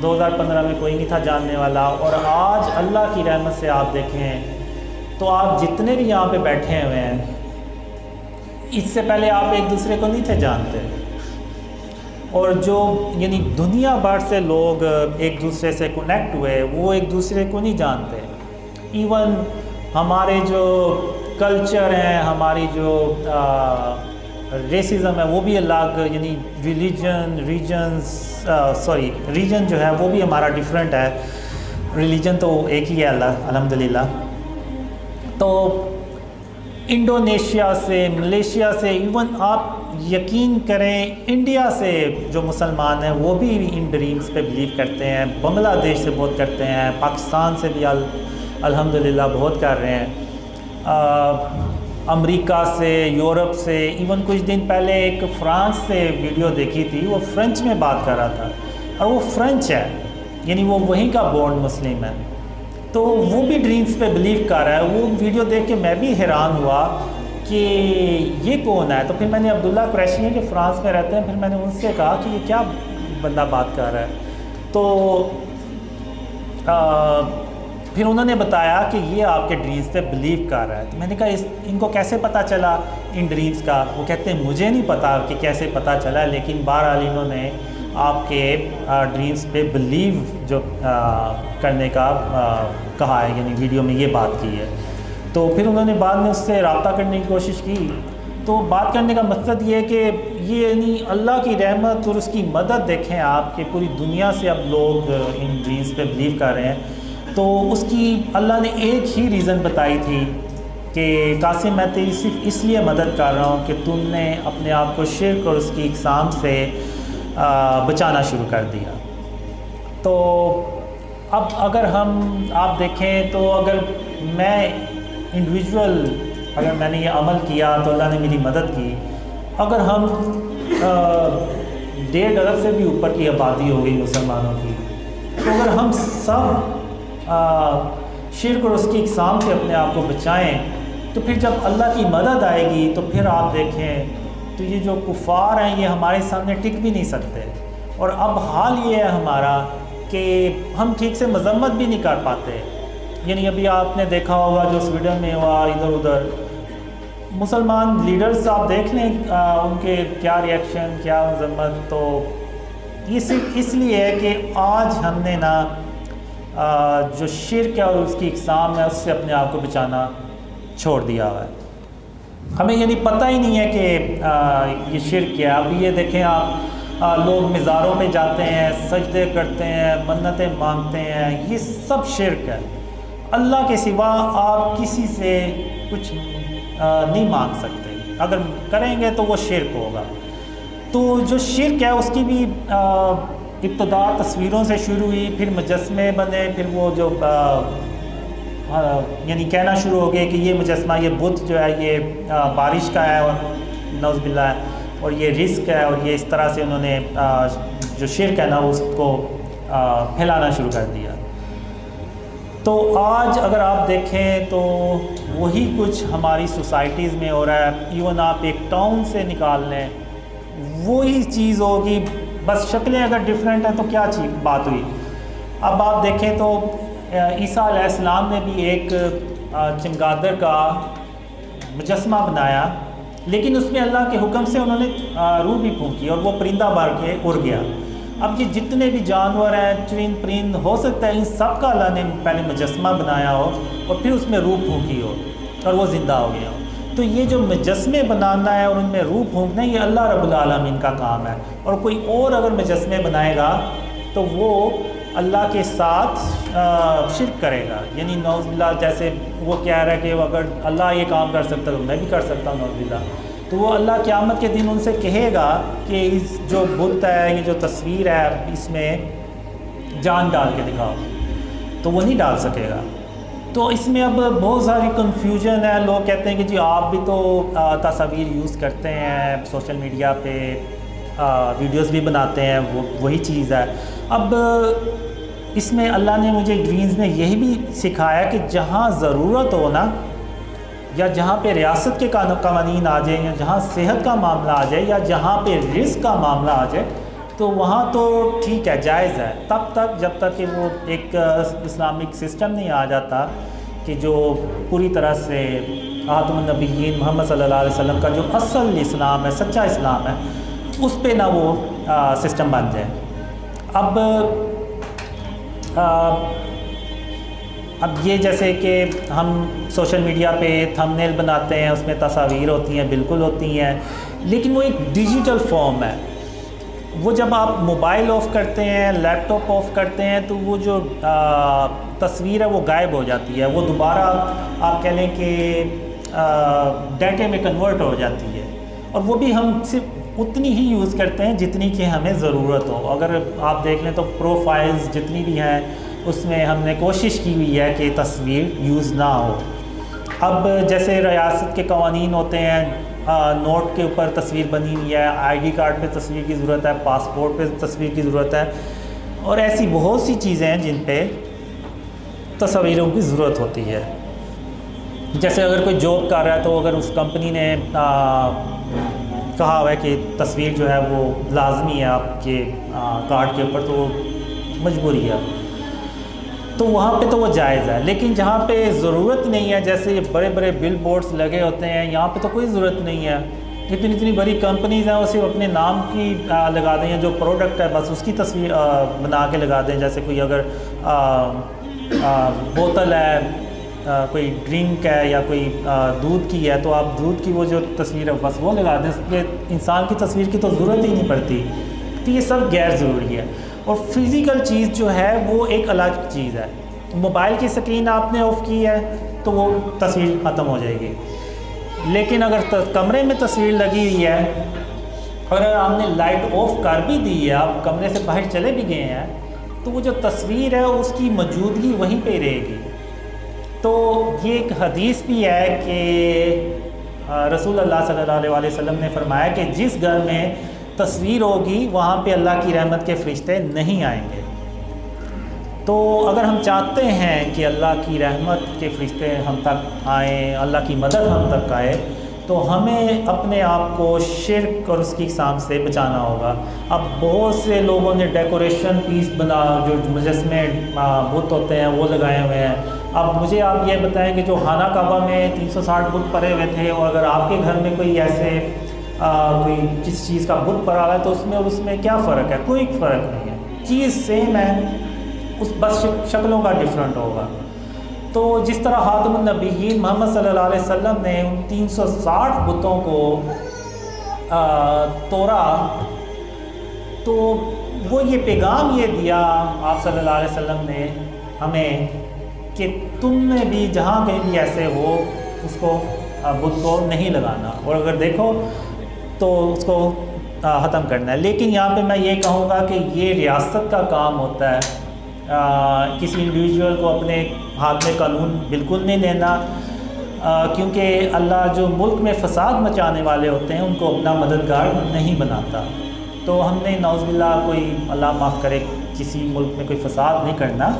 2015 میں کوئی نہیں تھا جاننے والا، اور آج اللہ کی رحمت سے آپ دیکھیں تو آپ جتنے بھی یہاں پہ بیٹھے ہوئے ہیں، اس سے پہلے آپ ایک دوسرے کو نہیں تھے جانتے. اور جو یعنی دنیا بھر سے لوگ ایک دوسرے سے کنیکٹ ہوئے وہ ایک دوسرے کو نہیں جانتے. ایون ہمارے جو کلچر ہیں، ہماری جو ریسزم ہے وہ بھی الگ، یعنی ریجن جو ہے وہ بھی ہمارا ڈیفرنٹ ہے، ریلیجن تو ایک ہی ہے الحمدللہ. تو انڈونیشیا سے، ملیشیا سے، ایون آپ یقین کریں انڈیا سے جو مسلمان ہیں وہ بھی ان ڈریمز پہ بلیو کرتے ہیں، بنگلہ دیش سے بہت کرتے ہیں، پاکستان سے بھی الحمدللہ بہت کر رہے ہیں، امریکہ سے، یورپ سے. ایون کچھ دن پہلے ایک فرانس سے ویڈیو دیکھی تھی، وہ فرینچ میں بات کر رہا تھا اور وہ فرینچ ہے، یعنی وہ وہیں کا بورن مسلم ہے، تو وہ بھی ڈریمز پہ بلیو کر رہا ہے. وہ ویڈیو دیکھ کے میں بھی حیران ہوا کہ یہ کون ہے. تو پھر میں نے عبداللہ قریشی ہیں کہ فرانس میں رہتے ہیں، پھر میں نے ان سے کہا کہ یہ کیا بندہ بات کر رہا ہے. تو پھر انہوں نے بتایا کہ یہ آپ کے ڈریمز پہ بلیو کر رہا ہے. تو میں نے کہا ان کو کیسے پتہ چلا ان ڈریمز کا؟ وہ کہتے ہیں مجھے نہیں پتا کہ کیسے پتہ چلا، لیکن بہرحال انہوں نے آپ کے ڈریمز پہ بلیو جو کرنے کا کہا ہے، یعنی ویڈیو میں یہ بات کی ہے. تو پھر انہوں نے بعد میں اس سے رابطہ کرنے کی کوشش کی. تو بات کرنے کا مقصد یہ ہے کہ یہ یعنی اللہ کی رحمت اور اس کی مدد دیکھیں آپ کہ پوری دنیا سے اب لوگ ان ڈریمز پہ بلیو کر رہے ہیں. تو اس کی اللہ نے ایک ہی ریزن بتائی تھی کہ قاسم میں تیری صرف اس لیے مدد کر رہا ہوں کہ تم نے اپنے آپ کو شرک اور اس کی اقسام سے بچانا شروع کر دیا۔ تو اب اگر آپ دیکھیں تو اگر میں انڈیویجول اگر میں نے یہ عمل کیا تو اللہ نے میری مدد کی۔ اگر ہم 1.5 ارب سے بھی اوپر کی آبادی ہو گئی مسلمانوں کی، تو اگر ہم سب شرک اور اس کی اقسام سے اپنے آپ کو بچائیں تو پھر جب اللہ کی مدد آئے گی تو پھر آپ دیکھیں تو یہ جو کفار ہیں یہ ہمارے سامنے ٹک بھی نہیں سکتے۔ اور اب حال یہ ہے ہمارا کہ ہم ٹھیک سے مذمت بھی نہیں کر پاتے۔ یعنی ابھی آپ نے دیکھا ہوگا جو اس ویڈیو میں ہوا ادھر ادھر مسلمان لیڈرز آپ دیکھ لیں ان کے کیا ریئیکشن کیا مذمت۔ تو یہ صرف اس لیے ہے کہ آج ہم نے نا جو شرک ہے اور اس کی اقسام ہے اس سے اپنے آپ کو بچانا چھوڑ دیا ہوا ہے۔ ہمیں یعنی پتہ ہی نہیں ہے کہ یہ شرک کیا ہے۔ اب یہ دیکھیں آپ لوگ مزاروں پہ جاتے ہیں، سجدے کرتے ہیں، منتیں مانگتے ہیں، یہ سب شرک ہے۔ اللہ کے سوا آپ کسی سے کچھ نہیں مانگ سکتے، اگر کریں گے تو وہ شرک ہوگا۔ تو جو شرک ہے اس کی بھی ابتدا تصویروں سے شروع ہوئی، پھر مجسمے بنے، پھر وہ جو یعنی کہنا شروع ہو گئے کہ یہ مجسمہ یہ بت جو ہے یہ بارش کا ہے اور نعوذ باللہ ہے اور یہ رزق ہے، اور یہ اس طرح سے انہوں نے جو شرک ہے نا اس کو پھیلانا شروع کر دیا۔ تو آج اگر آپ دیکھیں تو وہی کچھ ہماری سوسائٹیز میں ہو رہا ہے۔ ایون آپ ایک ٹاؤن سے نکال لیں وہی چیز ہوگی، بس شکلیں اگر ڈیفرنٹ ہیں تو کیا بات ہوئی۔ اب آپ دیکھیں تو عیسیٰ علیہ السلام نے بھی ایک چمگادر کا مجسمہ بنایا، لیکن اس میں اللہ کے حکم سے انہوں نے روح بھی پھونکی اور وہ پرندہ بھر کے اڑ گیا۔ اب یہ جتنے بھی جانور ہیں چرند پرند ہو سکتا ہے ان سب کا اللہ نے پہلے مجسمہ بنایا ہو اور پھر اس میں روح پھونکی ہو اور وہ زندہ ہو گیا ہو۔ تو یہ جو مجسمے بنانا ہے اور ان میں روح پھونکنا ہے یہ اللہ رب العالمین کا کام ہے، اور کوئی اور اگر مجسمے بنائے گا تو وہ اللہ کے ساتھ شرک کرے گا۔ یعنی نعوذ باللہ جیسے وہ کہہ رہا ہے کہ اگر اللہ یہ کام کر سکتا تو میں بھی کر سکتا ہوں، نعوذ باللہ۔ تو وہ اللہ قیامت کے دن ان سے کہے گا کہ اس جو بت ہے یہ جو تصویر ہے اس میں جان ڈال کے دکھاؤ، تو وہ نہیں ڈال سکے گا۔ تو اس میں اب بہت ساری کنفیوژن ہے۔ لوگ کہتے ہیں کہ جی آپ بھی تو تصاویر یوز کرتے ہیں سوشل میڈیا پہ، ویڈیوز بھی بناتے ہیں، وہی چیز ہے۔ اب اس میں اللہ نے مجھے ڈرینز نے یہی بھی سکھایا کہ جہاں ضرورت ہو نا، یا جہاں پہ ریاست کے قوانین آ جائیں، یا جہاں صحت کا معاملہ آ جائے، یا جہاں پہ رزق کا معاملہ آ جائے، تو وہاں تو ٹھیک ہے، جائز ہے، تب تک جب تک کہ وہ ایک اسلامک سسٹم نہیں آ جاتا کہ جو پوری طرح سے خاتم النبیین محمد صلی اللہ علیہ وسلم کا جو اصل اسلام ہے، سچا اسلام ہے، اس پہ نہ وہ سسٹم بن جائے۔ اب یہ جیسے کہ ہم سوشل میڈیا پہ تھمبنیل بناتے ہیں، اس میں تصاویر ہوتی ہیں، بالکل ہوتی ہیں، لیکن وہ ایک ڈیجیٹل فارم ہے۔ وہ جب آپ موبائل آف کرتے ہیں، لیپ ٹاپ آف کرتے ہیں، تو وہ جو تصویر ہے وہ غائب ہو جاتی ہے، وہ دوبارہ آپ کہہ لیں کہ ڈیٹے میں کنورٹ ہو جاتی ہے، اور وہ بھی ہم صرف اتنی ہی یوز کرتے ہیں جتنی کہ ہمیں ضرورت ہو۔ اگر آپ دیکھ لیں تو پروفائلز جتنی بھی ہیں اس میں ہم نے کوشش کی ہوئی ہے کہ تصویر یوز نہ ہو۔ اب جیسے ریاست کے قوانین ہوتے ہیں، نوٹ کے اوپر تصویر بنی ہوئی ہے، آئی ڈی کارڈ پہ تصویر کی ضرورت ہے، پاسپورٹ پہ تصویر کی ضرورت ہے، اور ایسی بہت سی چیزیں ہیں جن پہ تصویروں کی ضرورت ہوتی ہے۔ جیسے اگر کوئی جاب کر رہا ہے تو اگر اس کمپنی نے کہا ہوا ہے کہ تصویر جو ہے وہ لازمی ہے آپ کے کارڈ کے اوپر، تو مجبوری ہے، تو وہاں پہ تو وہ جائز ہے۔ لیکن جہاں پہ ضرورت نہیں ہے، جیسے یہ بڑے بڑے بل بورڈز لگے ہوتے ہیں، یہاں پہ تو کوئی ضرورت نہیں ہے۔ اتنی بڑی کمپنیز ہیں وہ صرف اپنے نام کی لگا دیں، یا جو پروڈکٹ ہے بس اس کی تصویر بنا کے لگا دیں۔ جیسے کوئی اگر بوتل ہے، کوئی ڈرنک ہے، یا کوئی دودھ کی ہے، تو آپ دودھ کی وہ جو تصویر ہے بس وہ لگا دیں، اس پہ انسان کی تصویر کی تو ضرورت ہی نہیں پڑتی۔ تو یہ سب غیر ضروری ہے، اور فزیکل چیز جو ہے وہ ایک الگ چیز ہے۔ موبائل کی سکرین آپ نے آف کی ہے تو وہ تصویر ختم ہو جائے گی، لیکن اگر کمرے میں تصویر لگی ہوئی ہے اور اگر آپ نے لائٹ آف کر بھی دی ہے، آپ کمرے سے باہر چلے بھی گئے ہیں، تو وہ جو تصویر ہے اس کی موجودگی وہیں پہ رہے گی۔ تو یہ ایک حدیث بھی ہے کہ رسول اللہ صلی اللہ علیہ وسلم نے فرمایا کہ جس گھر میں تصویر ہوگی وہاں پہ اللہ کی رحمت کے فرشتے نہیں آئیں گے۔ تو اگر ہم چاہتے ہیں کہ اللہ کی رحمت کے فرشتے ہم تک آئیں، اللہ کی مدد ہم تک آئے، تو ہمیں اپنے آپ کو شرک اور اس کی اقسام سے بچانا ہوگا۔ اب بہت سے لوگوں نے ڈیکوریشن پیس بنا، جو مجسمے بت ہوتے ہیں وہ لگائے ہوئے ہیں۔ اب مجھے آپ یہ بتائیں کہ جو خانہ کعبہ میں 360 بت پڑے ہوئے تھے، اور اگر آپ کے گھر میں کوئی ایسے کوئی کسی چیز کا بت پڑا ہوا ہے تو اس میں کیا فرق ہے؟ کوئی فرق نہیں ہے، چیز سیم ہے، بس شکلوں کا ڈفرینٹ ہوگا۔ تو جس طرح خاتم النبیین محمد صلی اللہ علیہ وسلم نے ان 360 بتوں کو توڑا، تو وہ یہ پیغام یہ دیا آپ صلی اللہ علیہ وسلم نے ہمیں کہ تم نے بھی جہاں کہیں بھی ایسے ہو اس کو بت کو نہیں لگانا، اور اگر دیکھو تو اس کو ختم کرنا ہے۔ لیکن یہاں پہ میں یہ کہوں گا کہ یہ ریاست کا کام ہوتا ہے، کسی انڈیویجول کو اپنے ہاتھ میں قانون بالکل نہیں لینا، کیونکہ اللہ جو ملک میں فساد مچانے والے ہوتے ہیں ان کو اپنا مددگار نہیں بناتا۔ تو ہم نے نعوذ باللہ کوئی اللہ معاف کرے کسی ملک میں کوئی فساد نہیں کرنا۔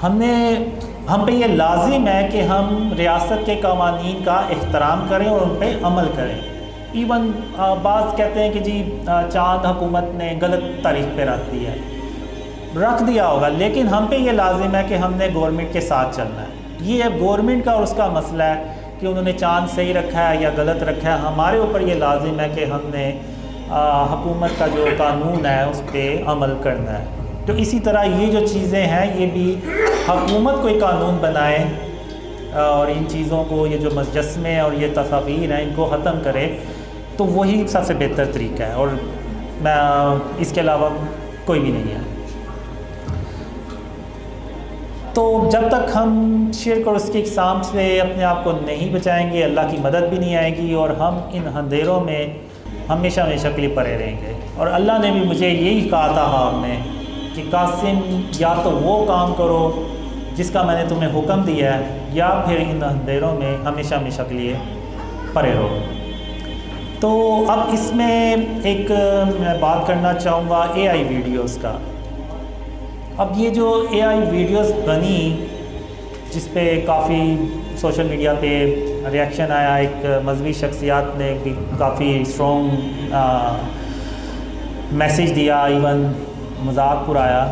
ہم پہ یہ لازم ہے کہ ہم ریاست کے قوانین کا احترام کریں اور ان پہ عمل کریں۔ ایون بعض کہتے ہیں کہ جی چاند حکومت نے غلط تاریخ پہ رکھ دیا ہوگا، لیکن ہم پہ یہ لازم ہے کہ ہم نے گورنمنٹ کے ساتھ چلنا ہے۔ یہ گورنمنٹ کا اور اس کا مسئلہ ہے کہ انہوں نے چاند صحیح رکھا ہے یا غلط رکھا ہے، ہمارے اوپر یہ لازم ہے کہ ہم نے حکومت کا جو قانون ہے اس پہ عمل کرنا ہے۔ تو اسی طرح یہ جو چیزیں ہیں یہ بھی حکومت کوئی قانون بنائے اور ان چیزوں کو، یہ جو مجسمے اور یہ تصاویر ہیں ان کو ختم کرے، تو وہی سب سے بہتر طریقہ ہے، اور میں اس کے علاوہ کوئی بھی نہیں ہے۔ تو جب تک ہم شرک اور اس کی اقسام سے اپنے آپ کو نہیں بچائیں گے، اللہ کی مدد بھی نہیں آئے گی، اور ہم ان اندھیروں میں ہمیشہ ہمیشہ کے لیے پڑے رہیں گے۔ اور اللہ نے بھی مجھے یہی کہا تھا آپ نے کہ قاسم یا تو وہ کام کرو جس کا میں نے تمہیں حکم دیا ہے، یا پھر ان اندھیروں میں ہمیشہ ہمیشہ کے لیے پڑے رہو۔ تو اب اس میں ایک میں بات کرنا چاہوں گا اے آئی ویڈیوز کا۔ اب یہ جو اے آئی ویڈیوز بنی، جس پہ کافی سوشل میڈیا پہ ریاکشن آیا، ایک مذہبی شخصیات نے بھی کافی اسٹرانگ میسیج دیا، ایون مذاق اڑایا،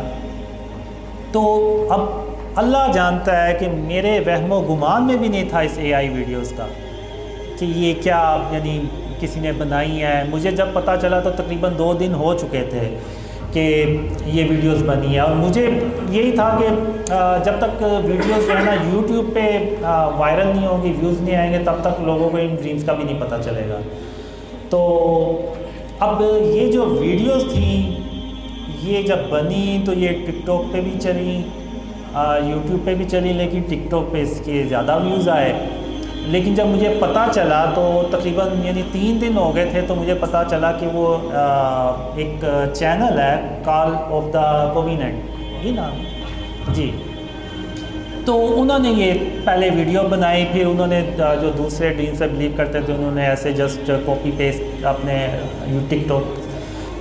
تو اب اللہ جانتا ہے کہ میرے وہم و گمان میں بھی نہیں تھا اس اے آئی ویڈیوز کا کہ یہ کیا یعنی کسی نے بنائی ہے۔ مجھے جب پتہ چلا تو تقریباً 2 دن ہو چکے تھے کہ یہ ویڈیوز بنی ہے، اور مجھے یہی تھا کہ جب تک ویڈیوز جو ہے نا یوٹیوب پہ وائرل نہیں ہوں گی، ویوز نہیں آئیں گے، تب تک لوگوں کو ان ڈریمز کا بھی نہیں پتہ چلے گا۔ تو اب یہ جو ویڈیوز تھیں یہ جب بنی تو یہ ٹک ٹاک پہ بھی چلی، یوٹیوب پہ بھی چلی، لیکن ٹک ٹاک پہ اس کے زیادہ ویوز آئے۔ لیکن جب مجھے پتہ چلا تو تقریباً یعنی 3 دن ہو گئے تھے، تو مجھے پتہ چلا کہ وہ ایک چینل ہے کال آف دا کوویننٹ، جی نام جی، تو انہوں نے یہ پہلے ویڈیو بنائی، پھر انہوں نے جو دوسرے ڈریم سے بلیو کرتے تھے انہوں نے ایسے جسٹ کاپی پیسٹ اپنے ٹک ٹاک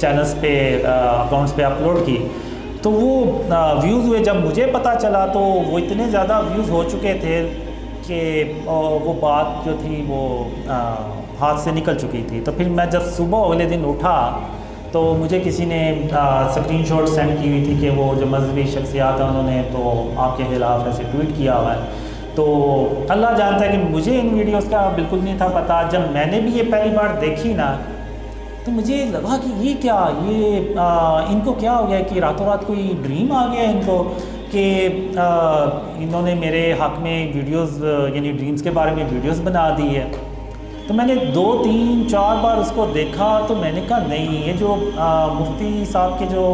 چینلز پہ اکاؤنٹس پہ اپلوڈ کی، تو وہ ویوز ہوئے۔ جب مجھے پتہ چلا تو وہ اتنے زیادہ ویوز ہو چکے تھے کہ وہ بات جو تھی وہ ہاتھ سے نکل چکی تھی۔ تو پھر میں جب صبح اگلے دن اٹھا تو مجھے کسی نے اسکرین شاٹ سینڈ کی ہوئی تھی کہ وہ جو مذہبی شخصیات ہیں انہوں نے تو آپ کے خلاف ایسے ٹویٹ کیا ہوا ہے۔ تو اللہ جانتا ہے کہ مجھے ان ویڈیوز کا بالکل نہیں تھا پتہ۔ جب میں نے بھی یہ پہلی بار دیکھی نا تو مجھے لگا کہ یہ کیا، یہ ان کو کیا ہو گیا کہ راتوں رات کوئی ڈریم آ گیا ان کو کہ انہوں نے میرے حق میں ویڈیوز یعنی ڈریمز کے بارے میں ویڈیوز بنا دی ہے۔ تو میں نے 2 3 4 بار اس کو دیکھا تو میں نے کہا نہیں، یہ جو مفتی صاحب کے جو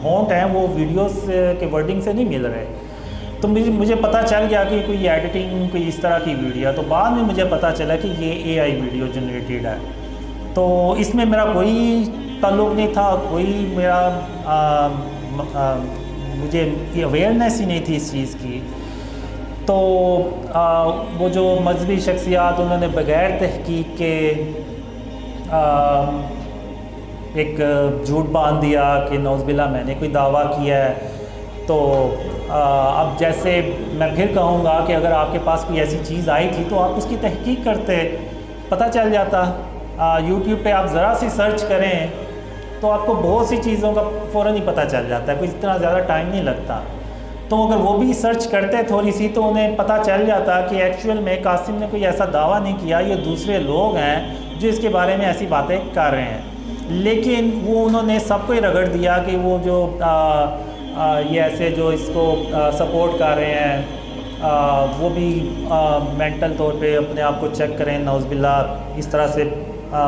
ہونٹ ہیں وہ ویڈیوز کے ورڈنگ سے نہیں مل رہے، تو مجھے پتہ چل گیا کہ کوئی ایڈیٹنگ کوئی اس طرح کی ویڈیو ہے، تو بعد میں مجھے پتہ چلا کہ یہ اے آئی ویڈیو جنریٹڈ ہے۔ تو اس میں میرا کوئی تعلق نہیں تھا، کوئی میرا مجھے اویئرنیس ہی نہیں تھی اس چیز کی۔ تو وہ جو مذہبی شخصیات انہوں نے بغیر تحقیق کے ایک جھوٹ باندھ دیا کہ نعوذ باللہ میں نے کوئی دعویٰ کیا ہے۔ تو اب جیسے میں پھر کہوں گا کہ اگر آپ کے پاس کوئی ایسی چیز آئی تھی تو آپ اس کی تحقیق کرتے، پتہ چل جاتا۔ یوٹیوب پہ آپ ذرا سی سرچ کریں تو آپ کو بہت سی چیزوں کا فوراً ہی پتہ چل جاتا ہے، کوئی اتنا زیادہ ٹائم نہیں لگتا۔ تو اگر وہ بھی سرچ کرتے تھوڑی سی تو انہیں پتہ چل جاتا کہ ایکچوئل میں قاسم نے کوئی ایسا دعویٰ نہیں کیا، یہ دوسرے لوگ ہیں جو اس کے بارے میں ایسی باتیں کر رہے ہیں۔ لیکن وہ انہوں نے سب کو ہی رگڑ دیا کہ وہ جو یہ ایسے جو اس کو سپورٹ کر رہے ہیں وہ بھی مینٹل طور پہ اپنے آپ کو چیک کریں، نعوذ باللہ۔ اس طرح سے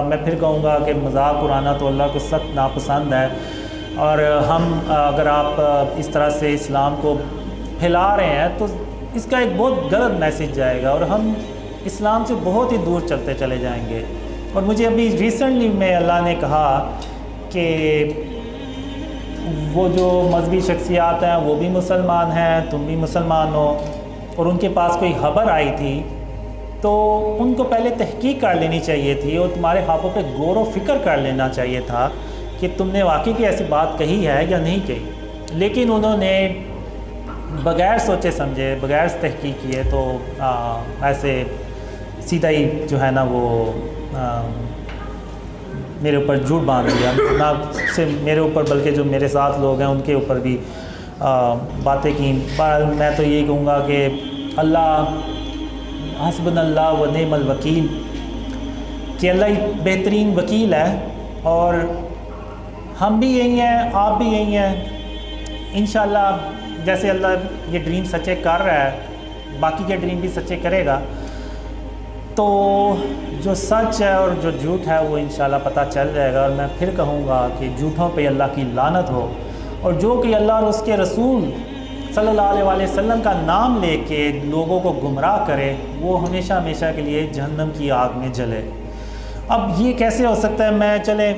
میں پھر کہوں گا کہ مذاق اڑانا تو اللہ کو سخت ناپسند ہے، اور ہم اگر آپ اس طرح سے اسلام کو پھیلا رہے ہیں تو اس کا ایک بہت غلط میسیج جائے گا اور ہم اسلام سے بہت ہی دور چلتے چلے جائیں گے۔ اور مجھے ابھی ریسنٹلی میں اللہ نے کہا کہ وہ جو مذہبی شخصیات ہیں وہ بھی مسلمان ہیں، تم بھی مسلمان ہو، اور ان کے پاس کوئی خبر آئی تھی تو ان کو پہلے تحقیق کر لینی چاہیے تھی اور تمہارے ہاتھوں پہ غور و فکر کر لینا چاہیے تھا کہ تم نے واقعی کی ایسی بات کہی ہے یا نہیں کہی۔ لیکن انہوں نے بغیر سوچے سمجھے، بغیر تحقیق کیے تو ایسے سیدھا ہی جو ہے نا وہ میرے اوپر جھوٹ باندھ دیا، نہ صرف میرے اوپر بلکہ جو میرے ساتھ لوگ ہیں ان کے اوپر بھی باتیں کی۔ بہرحال میں تو یہی کہوں گا کہ اللہ حسبنا اللہ و نعم الوکیل، کہ اللہ ہی بہترین وکیل ہے، اور ہم بھی یہی ہیں، آپ بھی یہی ہیں۔ انشاءاللہ جیسے اللہ یہ ڈریم سچے کر رہا ہے باقی کے ڈریم بھی سچے کرے گا، تو جو سچ ہے اور جو جھوٹ ہے وہ انشاءاللہ پتہ چل جائے گا۔ اور میں پھر کہوں گا کہ جھوٹوں پہ اللہ کی لعنت ہو، اور جو کہ اللہ اور اس کے رسول صلی اللہ علیہ وآلہ وسلم کا نام لے کے لوگوں کو گمراہ کرے، وہ ہمیشہ ہمیشہ کے لیے جہنم کی آگ میں جلے۔ اب یہ کیسے ہو سکتا ہے؟ میں چلے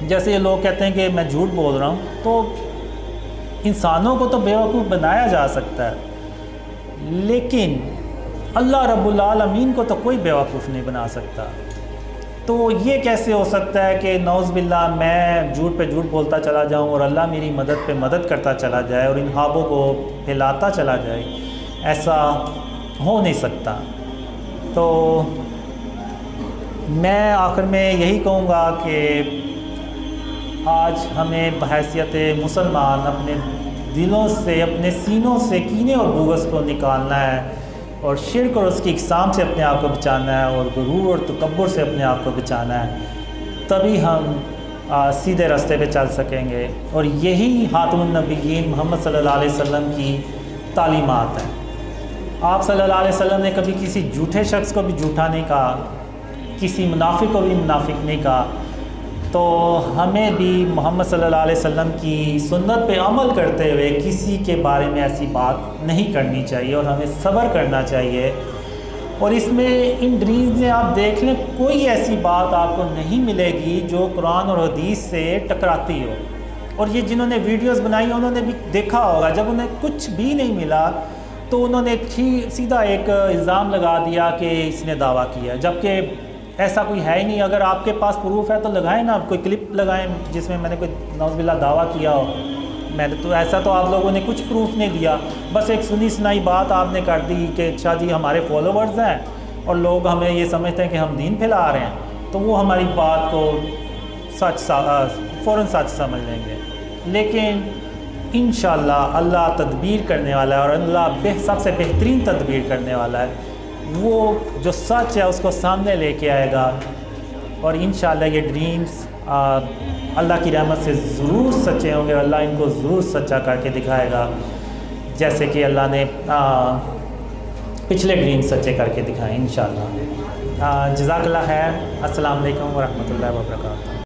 جیسے یہ لوگ کہتے ہیں کہ میں جھوٹ بول رہا ہوں، تو انسانوں کو تو بیوقوف بنایا جا سکتا ہے، لیکن اللہ رب العالمین کو تو کوئی بیوقوف نہیں بنا سکتا۔ تو یہ کیسے ہو سکتا ہے کہ نعوذ باللہ میں جھوٹ پہ جھوٹ بولتا چلا جاؤں اور اللہ میری مدد پہ مدد کرتا چلا جائے اور ان خوابوں کو پھیلاتا چلا جائے؟ ایسا ہو نہیں سکتا۔ تو میں آخر میں یہی کہوں گا کہ آج ہمیں بحیثیت مسلمان اپنے دلوں سے، اپنے سینوں سے کینے اور بغض کو نکالنا ہے، اور شرک اور اس کی اقسام سے اپنے آپ کو بچانا ہے، اور غرور اور تکبر سے اپنے آپ کو بچانا ہے۔ تبھی ہم سیدھے راستے پہ چل سکیں گے، اور یہی خاتم النبیین محمد صلی اللہ علیہ وسلم کی تعلیمات ہیں۔ آپ صلی اللہ علیہ وسلم نے کبھی کسی جھوٹے شخص کو بھی جھوٹا نہیں کہا، کسی منافق کو بھی منافق نہیں کہا۔ تو ہمیں بھی محمد صلی اللہ علیہ وسلم کی سنت پہ عمل کرتے ہوئے کسی کے بارے میں ایسی بات نہیں کرنی چاہیے، اور ہمیں صبر کرنا چاہیے۔ اور اس میں ان ڈریمز میں آپ دیکھ لیں، کوئی ایسی بات آپ کو نہیں ملے گی جو قرآن اور حدیث سے ٹکراتی ہو۔ اور یہ جنہوں نے ویڈیوز بنائی انہوں نے بھی دیکھا ہوگا، جب انہیں کچھ بھی نہیں ملا تو انہوں نے سیدھا ایک الزام لگا دیا کہ اس نے دعویٰ کیا، جبکہ ایسا کوئی ہے ہی نہیں۔ اگر آپ کے پاس پروف ہے تو لگائیں نا، کوئی کلپ لگائیں جس میں نے کوئی نعوذ باللہ دعویٰ کیا ہو۔ میں نے تو ایسا تو آپ لوگوں نے کچھ پروف نہیں دیا، بس ایک سنی سنائی بات آپ نے کر دی کہ اچھا جی ہمارے فالوورز ہیں اور لوگ ہمیں یہ سمجھتے ہیں کہ ہم دین پھیلا رہے ہیں، تو وہ ہماری بات کو فوراً سچ سمجھ لیں گے۔ لیکن انشاءاللہ اللہ تدبیر کرنے والا ہے، اور اللہ سب سے بہترین تدبیر کرنے والا ہے۔ وہ جو سچ ہے اس کو سامنے لے کے آئے گا، اور انشاءاللہ یہ ڈریمز اللہ کی رحمت سے ضرور سچے ہوں گے، اور اللہ ان کو ضرور سچا کر کے دکھائے گا، جیسے کہ اللہ نے پچھلے ڈریم سچے کر کے دکھائیں انشاءاللہ۔ جزاک اللہ خیر۔ السلام علیکم ورحمۃ اللہ وبرکاتہ۔